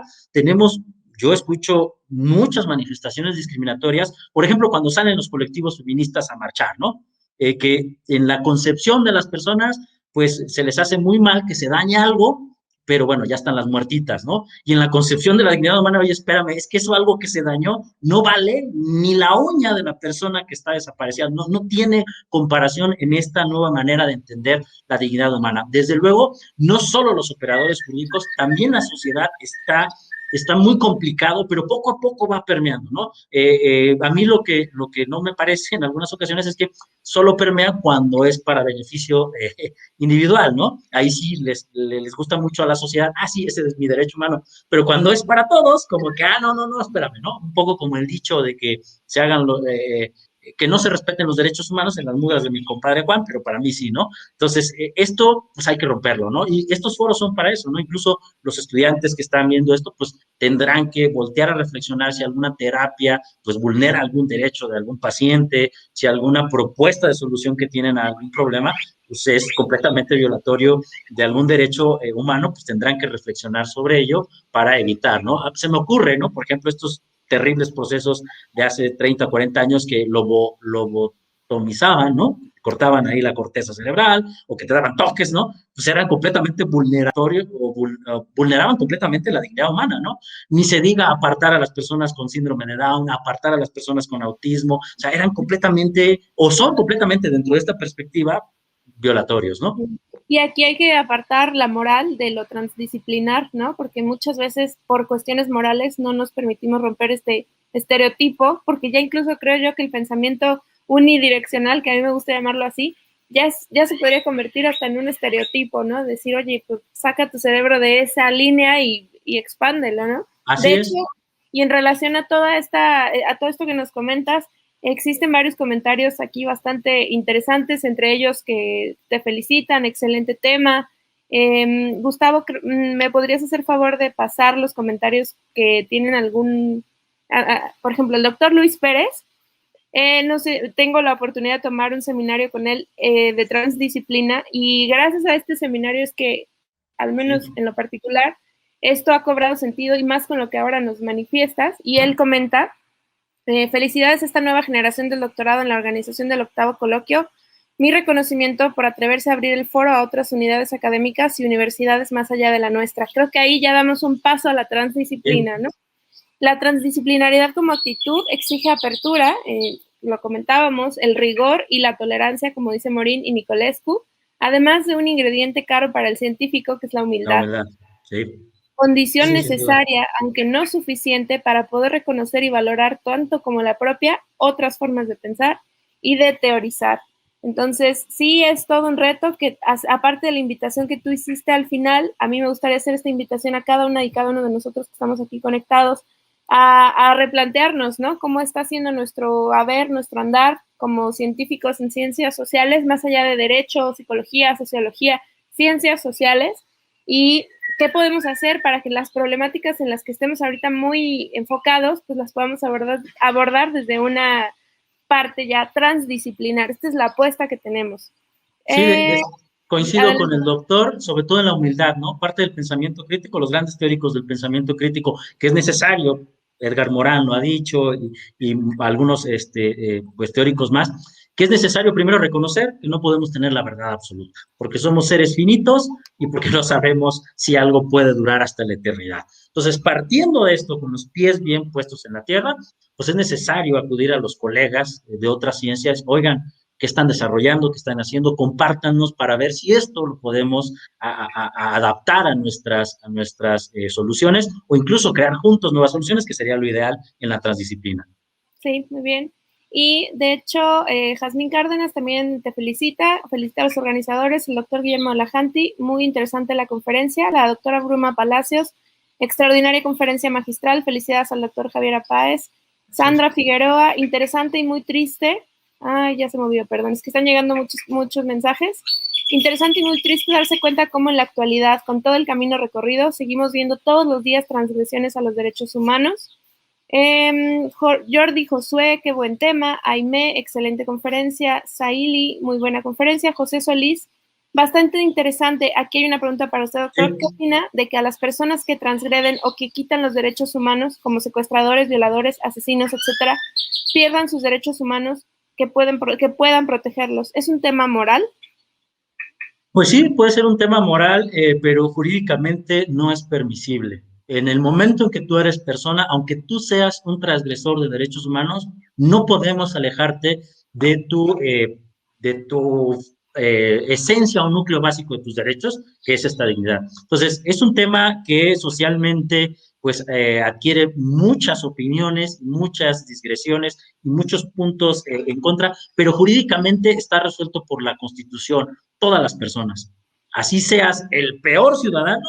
S3: Yo escucho muchas manifestaciones discriminatorias, por ejemplo, cuando salen los colectivos feministas a marchar, ¿no? Que en la concepción de las personas, pues se les hace muy mal que se dañe algo, pero bueno, ya están las muertitas, ¿no? Y en la concepción de la dignidad humana, oye, espérame, es que eso algo que se dañó no vale ni la uña de la persona que está desaparecida, no tiene comparación en esta nueva manera de entender la dignidad humana. Desde luego, no solo los operadores jurídicos, también la sociedad está está muy complicado, pero poco a poco va permeando, ¿no? A mí lo que no me parece en algunas ocasiones es que solo permea cuando es para beneficio individual, ¿no? Ahí sí les gusta mucho a la sociedad, sí, ese es mi derecho humano, pero cuando es para todos, como que, no, espérame, ¿no? Un poco como el dicho de que se hagan que no se respeten los derechos humanos en las mudas de mi compadre Juan, pero para mí sí, ¿no? Entonces, esto, pues hay que romperlo, ¿no? Y estos foros son para eso, ¿no? Incluso los estudiantes que están viendo esto, pues tendrán que voltear a reflexionar si alguna terapia, pues vulnera algún derecho de algún paciente, si alguna propuesta de solución que tienen a algún problema, pues es completamente violatorio de algún derecho humano, pues tendrán que reflexionar sobre ello para evitar, ¿no? Se me ocurre, ¿no? Por ejemplo, estos terribles procesos de hace 30, 40 años que lobotomizaban, ¿no? Cortaban ahí la corteza cerebral o que te daban toques, ¿no? Pues eran completamente vulneratorios o vulneraban completamente la dignidad humana, ¿no? Ni se diga apartar a las personas con síndrome de Down, apartar a las personas con autismo, o sea, eran completamente o son completamente dentro de esta perspectiva violatorios, ¿no?
S2: Y aquí hay que apartar la moral de lo transdisciplinar, ¿no? Porque muchas veces por cuestiones morales no nos permitimos romper este estereotipo, porque ya incluso creo yo que el pensamiento unidireccional, que a mí me gusta llamarlo así, ya se podría convertir hasta en un estereotipo, ¿no? Decir, oye, pues saca tu cerebro de esa línea y expándelo, ¿no?
S3: Así
S2: de
S3: es.
S2: hecho, y en relación a todo esto que nos comentas, existen varios comentarios aquí bastante interesantes, entre ellos que te felicitan, excelente tema. Gustavo, ¿me podrías hacer favor de pasar los comentarios que tienen algún, por ejemplo, el doctor Luis Pérez? No sé, tengo la oportunidad de tomar un seminario con él de transdisciplina y gracias a este seminario es que, al menos en lo particular, esto ha cobrado sentido y más con lo que ahora nos manifiestas. Y él comenta: felicidades a esta nueva generación del doctorado en la organización del 8º coloquio. Mi reconocimiento por atreverse a abrir el foro a otras unidades académicas y universidades más allá de la nuestra. Creo que ahí ya damos un paso a la transdisciplina, ¿no? La transdisciplinariedad como actitud exige apertura, lo comentábamos, el rigor y la tolerancia, como dice Morín y Nicolescu, además de un ingrediente caro para el científico, que es la humildad.
S3: La humildad, sí.
S2: Condición necesaria, aunque no suficiente, para poder reconocer y valorar tanto como la propia otras formas de pensar y de teorizar. Entonces, sí es todo un reto que, aparte de la invitación que tú hiciste al final, a mí me gustaría hacer esta invitación a cada una y cada uno de nosotros que estamos aquí conectados a replantearnos, ¿no? Cómo está siendo nuestro haber, nuestro andar como científicos en ciencias sociales, más allá de derecho, psicología, sociología, ciencias sociales, y qué podemos hacer para que las problemáticas en las que estemos ahorita muy enfocados, pues las podamos abordar desde una parte ya transdisciplinar. Esta es la apuesta que tenemos.
S3: Sí, coincido con el doctor, sobre todo en la humildad, ¿no? Parte del pensamiento crítico, los grandes teóricos del pensamiento crítico, que es necesario, Edgar Morán lo ha dicho, y algunos pues, teóricos más, que es necesario primero reconocer que no podemos tener la verdad absoluta, porque somos seres finitos y porque no sabemos si algo puede durar hasta la eternidad. Entonces, partiendo de esto, con los pies bien puestos en la tierra, pues es necesario acudir a los colegas de otras ciencias. Oigan, qué están desarrollando, qué están haciendo, compártanos para ver si esto lo podemos adaptar a nuestras soluciones o incluso crear juntos nuevas soluciones, que sería lo ideal en la transdisciplina.
S2: Sí, muy bien. Y de hecho, Jazmín Cárdenas también te felicita a los organizadores, el doctor Guillermo Lajanti, muy interesante la conferencia, la doctora Bruma Palacios, extraordinaria conferencia magistral, felicidades al doctor Javier Páez, Sandra Figueroa, interesante y muy triste. Ay, ya se movió, perdón, es que están llegando muchos mensajes. Interesante y muy triste darse cuenta cómo en la actualidad, con todo el camino recorrido, seguimos viendo todos los días transgresiones a los derechos humanos. Jordi Josué, qué buen tema. Aimé, excelente conferencia. Saili, muy buena conferencia. José Solís, bastante interesante. Aquí hay una pregunta para usted, doctor. ¿Qué opina de que a las personas que transgreden o que quitan los derechos humanos, como secuestradores, violadores, asesinos, etcétera, pierdan sus derechos humanos que puedan protegerlos? ¿Es un tema moral?
S3: Pues sí, puede ser un tema moral, pero jurídicamente no es permisible. En el momento en que tú eres persona, aunque tú seas un transgresor de derechos humanos, no podemos alejarte de tu esencia o núcleo básico de tus derechos, que es esta dignidad. Entonces, es un tema que socialmente pues adquiere muchas opiniones, muchas digresiones y muchos puntos en contra, pero jurídicamente está resuelto por la Constitución, todas las personas. Así seas el peor ciudadano,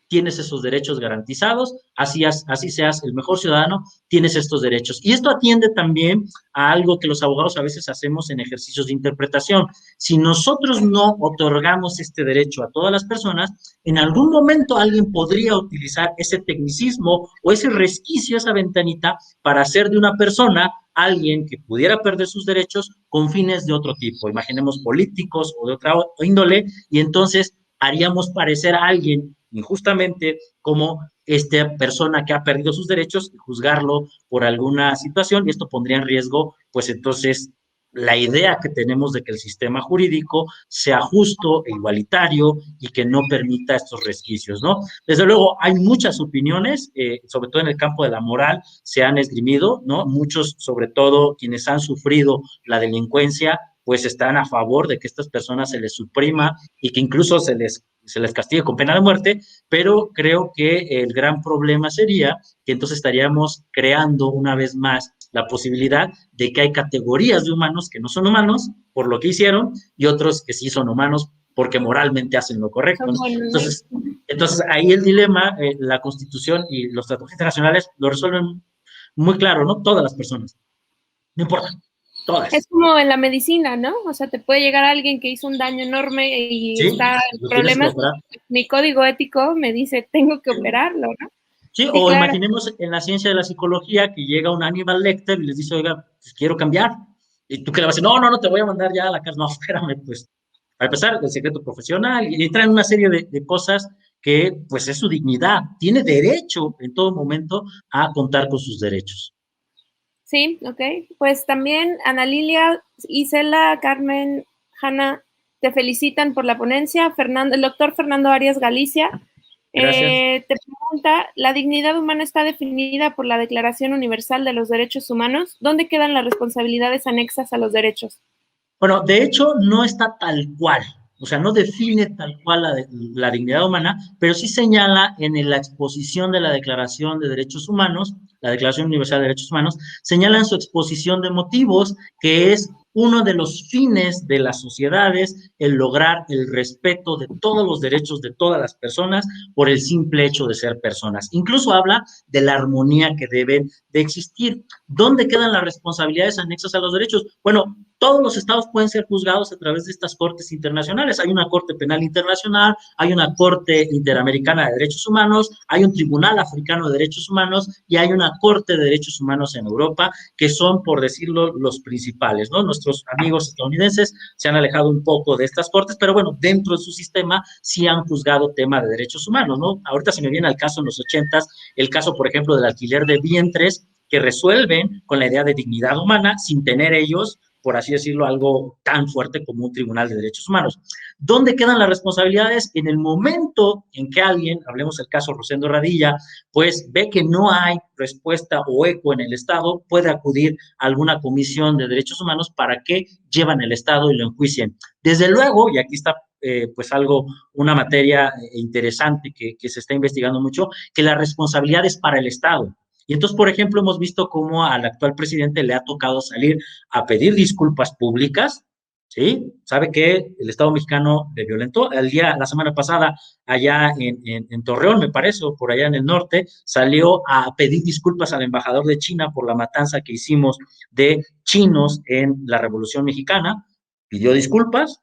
S3: tienes esos derechos garantizados, así seas el mejor ciudadano, tienes estos derechos. Y esto atiende también a algo que los abogados a veces hacemos en ejercicios de interpretación. Si nosotros no otorgamos este derecho a todas las personas, en algún momento alguien podría utilizar ese tecnicismo o ese resquicio, esa ventanita, para hacer de una persona alguien que pudiera perder sus derechos con fines de otro tipo, imaginemos políticos o de otra índole, y entonces haríamos parecer a alguien injustamente como esta persona que ha perdido sus derechos y juzgarlo por alguna situación, y esto pondría en riesgo, pues entonces, la idea que tenemos de que el sistema jurídico sea justo e igualitario y que no permita estos resquicios, ¿no? Desde luego, hay muchas opiniones, sobre todo en el campo de la moral, se han esgrimido, ¿no? Muchos, sobre todo quienes han sufrido la delincuencia, pues están a favor de que a estas personas se les suprima y que incluso se les castigue con pena de muerte, pero creo que el gran problema sería que entonces estaríamos creando una vez más la posibilidad de que hay categorías de humanos que no son humanos por lo que hicieron y otros que sí son humanos porque moralmente hacen lo correcto, ¿no? Entonces ahí el dilema, la Constitución y los tratados internacionales lo resuelven muy claro, ¿no? Todas las personas, no importa. Todas.
S2: Es como en la medicina, ¿no? O sea, te puede llegar alguien que hizo un daño enorme y
S3: sí,
S2: está en problemas. Mi código ético me dice, tengo que operarlo, ¿no?
S3: Sí, o claro. Imaginemos en la ciencia de la psicología que llega un Aníbal Lecter y les dice, oiga, pues quiero cambiar. Y tú que le vas a decir, no te voy a mandar ya a la casa. No, espérame, pues, a pesar del secreto profesional, y traen una serie de cosas que, pues, es su dignidad. Tiene derecho en todo momento a contar con sus derechos.
S2: Sí, ok. Pues también Ana Lilia, Isela, Carmen, Hanna, te felicitan por la ponencia. El doctor Fernando Arias Galicia te pregunta, ¿la dignidad humana está definida por la Declaración Universal de los Derechos Humanos? ¿Dónde quedan las responsabilidades anexas a los derechos?
S3: Bueno, de hecho, no está tal cual. O sea, no define tal cual la dignidad humana, pero sí señala en la exposición de la Declaración de Derechos Humanos, la Declaración Universal de Derechos Humanos, señala en su exposición de motivos que es uno de los fines de las sociedades el lograr el respeto de todos los derechos de todas las personas por el simple hecho de ser personas. Incluso habla de la armonía que deben de existir. ¿Dónde quedan las responsabilidades anexas a los derechos? Bueno, todos los estados pueden ser juzgados a través de estas cortes internacionales. Hay una Corte Penal Internacional, hay una Corte Interamericana de Derechos Humanos, hay un Tribunal Africano de Derechos Humanos y hay una Corte de Derechos Humanos en Europa, que son, por decirlo, los principales, ¿no? Nuestros amigos estadounidenses se han alejado un poco de estas cortes, pero bueno, dentro de su sistema sí han juzgado tema de derechos humanos, ¿no? Ahorita se me viene al caso en los 80s, el caso, por ejemplo, del alquiler de vientres, que resuelven con la idea de dignidad humana sin tener ellos, por así decirlo, algo tan fuerte como un tribunal de derechos humanos. ¿Dónde quedan las responsabilidades? En el momento en que alguien, hablemos del caso Rosendo Radilla, pues ve que no hay respuesta o eco en el Estado, puede acudir a alguna comisión de derechos humanos para que llevan el Estado y lo enjuicien. Desde luego, y aquí está pues una materia interesante que se está investigando mucho, que la responsabilidad es para el Estado. Y entonces, por ejemplo, hemos visto cómo al actual presidente le ha tocado salir a pedir disculpas públicas, ¿sí? ¿Sabe que el Estado mexicano le violentó? La semana pasada, allá en Torreón, me parece, o por allá en el norte, salió a pedir disculpas al embajador de China por la matanza que hicimos de chinos en la Revolución Mexicana, pidió disculpas,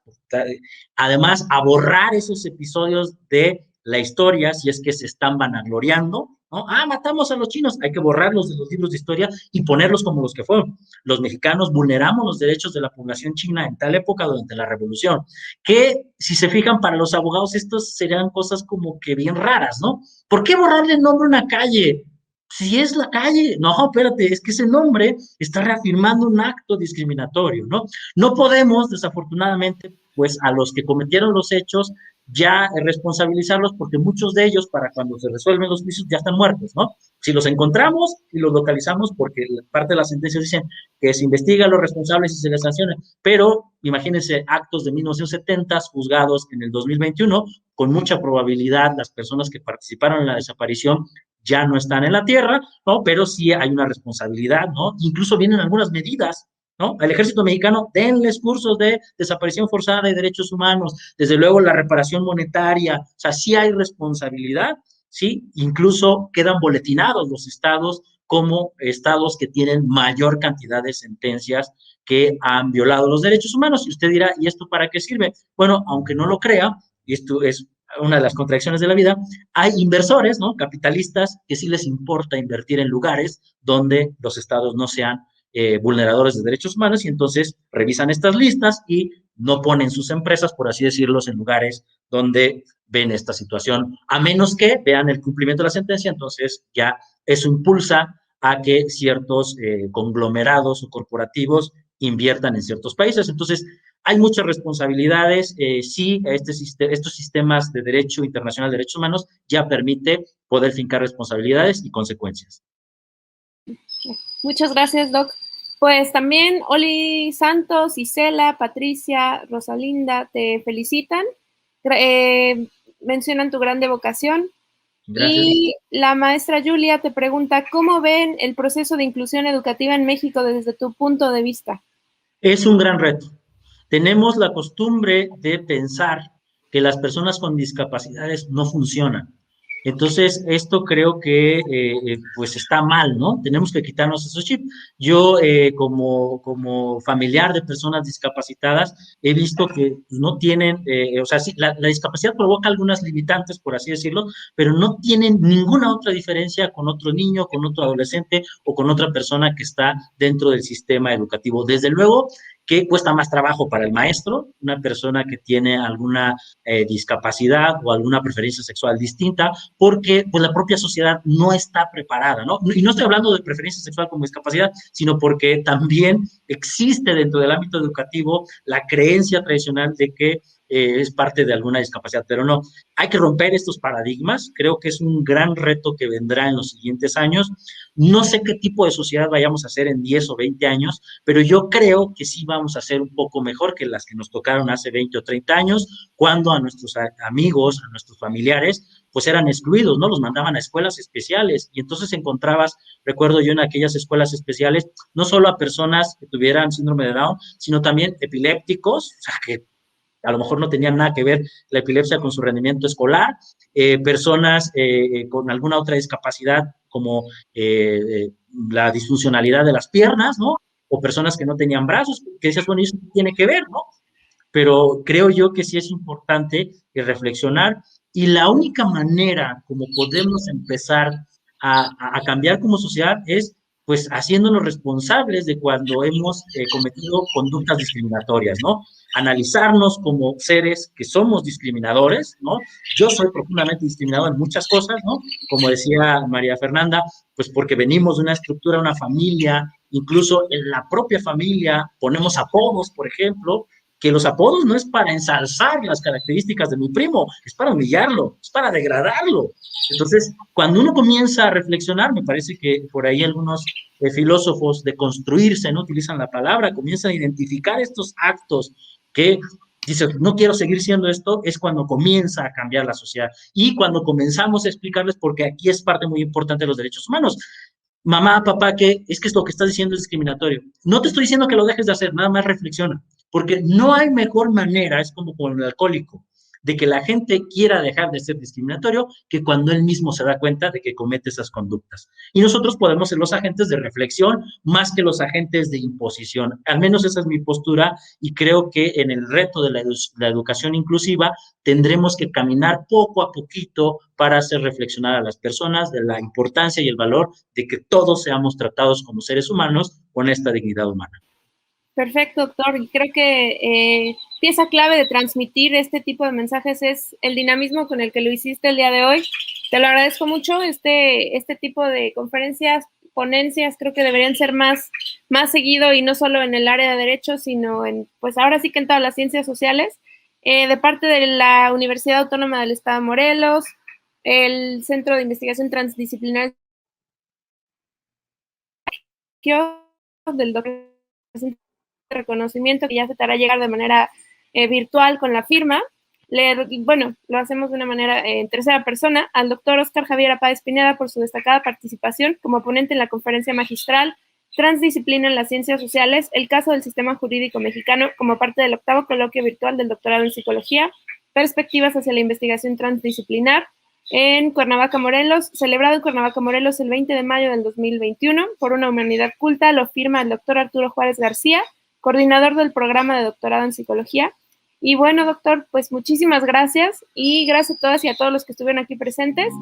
S3: además a borrar esos episodios de la historia, si es que se están vanagloriando, ¿no? Matamos a los chinos, hay que borrarlos de los libros de historia y ponerlos como los que fueron. Los mexicanos vulneramos los derechos de la población china en tal época durante la revolución, que si se fijan para los abogados estos serían cosas como que bien raras, ¿no? ¿Por qué borrarle el nombre a una calle? Si es la calle, no, espérate, es que ese nombre está reafirmando un acto discriminatorio, ¿no? No podemos, desafortunadamente, pues a los que cometieron los hechos ya responsabilizarlos porque muchos de ellos para cuando se resuelven los juicios ya están muertos, ¿no? Si los encontramos y los localizamos porque parte de las sentencias dicen que se investiga a los responsables y se les sanciona, pero imagínense actos de 1970 juzgados en el 2021, con mucha probabilidad las personas que participaron en la desaparición ya no están en la tierra, ¿no? Pero sí hay una responsabilidad, ¿no? Incluso vienen algunas medidas, ¿no? Al ejército mexicano, denles cursos de desaparición forzada y derechos humanos, desde luego la reparación monetaria, o sea, sí hay responsabilidad, ¿sí? Incluso quedan boletinados los estados como estados que tienen mayor cantidad de sentencias que han violado los derechos humanos. Y usted dirá, ¿y esto para qué sirve? Bueno, aunque no lo crea, y esto es una de las contradicciones de la vida, hay inversores, ¿no? Capitalistas que sí les importa invertir en lugares donde los estados no sean vulneradores de derechos humanos y entonces revisan estas listas y no ponen sus empresas, por así decirlo, en lugares donde ven esta situación, a menos que vean el cumplimiento de la sentencia, entonces ya eso impulsa a que ciertos conglomerados o corporativos inviertan en ciertos países. Entonces, hay muchas responsabilidades. Sí, estos sistemas de derecho internacional de derechos humanos ya permite poder fincar responsabilidades y consecuencias.
S2: Muchas gracias, Doc. Pues también Oli Santos, Isela, Patricia, Rosalinda te felicitan, mencionan tu grande vocación.
S3: Gracias.
S2: Y la maestra Julia te pregunta, ¿cómo ven el proceso de inclusión educativa en México desde tu punto de vista?
S3: Es un gran reto. Tenemos la costumbre de pensar que las personas con discapacidades no funcionan. Entonces, esto creo que pues está mal, ¿no? Tenemos que quitarnos esos chips. Yo, como familiar de personas discapacitadas, he visto que no tienen, o sea, sí, la discapacidad provoca algunas limitantes, por así decirlo, pero no tienen ninguna otra diferencia con otro niño, con otro adolescente o con otra persona que está dentro del sistema educativo. Desde luego, que cuesta más trabajo para el maestro, una persona que tiene alguna discapacidad o alguna preferencia sexual distinta, porque pues la propia sociedad no está preparada, ¿no? Y no estoy hablando de preferencia sexual como discapacidad, sino porque también existe dentro del ámbito educativo la creencia tradicional de que es parte de alguna discapacidad, pero no, hay que romper estos paradigmas, creo que es un gran reto que vendrá en los siguientes años, no sé qué tipo de sociedad vayamos a hacer en 10 o 20 años, pero yo creo que sí vamos a ser un poco mejor que las que nos tocaron hace 20 o 30 años, cuando a nuestros amigos, a nuestros familiares, pues eran excluidos, ¿no? Los mandaban a escuelas especiales y entonces encontrabas, recuerdo yo en aquellas escuelas especiales, no solo a personas que tuvieran síndrome de Down, sino también epilépticos, o sea, que a lo mejor no tenían nada que ver la epilepsia con su rendimiento escolar, personas con alguna otra discapacidad como la disfuncionalidad de las piernas, ¿no? O personas que no tenían brazos, que decías, bueno, eso tiene que ver, ¿no? Pero creo yo que sí es importante reflexionar y la única manera como podemos empezar a cambiar como sociedad es pues haciéndonos responsables de cuando hemos cometido conductas discriminatorias, ¿no? Analizarnos como seres que somos discriminadores, ¿no? Yo soy profundamente discriminado en muchas cosas, ¿no? Como decía María Fernanda, pues porque venimos de una estructura, una familia, incluso en la propia familia ponemos apodos, por ejemplo, que los apodos no es para ensalzar las características de mi primo, es para humillarlo, es para degradarlo. Entonces, cuando uno comienza a reflexionar, me parece que por ahí algunos filósofos de construirse, no utilizan la palabra, comienzan a identificar estos actos que dice, no quiero seguir siendo esto, es cuando comienza a cambiar la sociedad. Y cuando comenzamos a explicarles, porque aquí es parte muy importante de los derechos humanos, mamá, papá, que es que lo que estás diciendo es discriminatorio. No te estoy diciendo que lo dejes de hacer, nada más reflexiona, porque no hay mejor manera, es como con el alcohólico, de que la gente quiera dejar de ser discriminatorio que cuando él mismo se da cuenta de que comete esas conductas. Y nosotros podemos ser los agentes de reflexión más que los agentes de imposición. Al menos esa es mi postura y creo que en el reto de la educación inclusiva tendremos que caminar poco a poquito para hacer reflexionar a las personas de la importancia y el valor de que todos seamos tratados como seres humanos con esta dignidad humana.
S2: Perfecto, doctor. Y creo que pieza clave de transmitir este tipo de mensajes es el dinamismo con el que lo hiciste el día de hoy. Te lo agradezco mucho. Este tipo de conferencias, ponencias, creo que deberían ser más seguido y no solo en el área de derecho, sino pues ahora sí que en todas las ciencias sociales. De parte de la Universidad Autónoma del Estado de Morelos, el Centro de Investigación Transdisciplinar del doctor reconocimiento que ya se te hará llegar de manera virtual con la firma. lo hacemos de una manera en tercera persona, al doctor Óscar Javier Páez Pineda por su destacada participación como ponente en la conferencia magistral Transdisciplina en las Ciencias Sociales, el caso del sistema jurídico mexicano como parte del 8º coloquio virtual del doctorado en Psicología, perspectivas hacia la investigación transdisciplinar, en Cuernavaca, Morelos, celebrado en Cuernavaca, Morelos el 20 de mayo del 2021 por una humanidad culta, lo firma el doctor Arturo Juárez García, coordinador del programa de doctorado en Psicología. Y bueno, doctor, pues muchísimas gracias y gracias a todas y a todos los que estuvieron aquí presentes.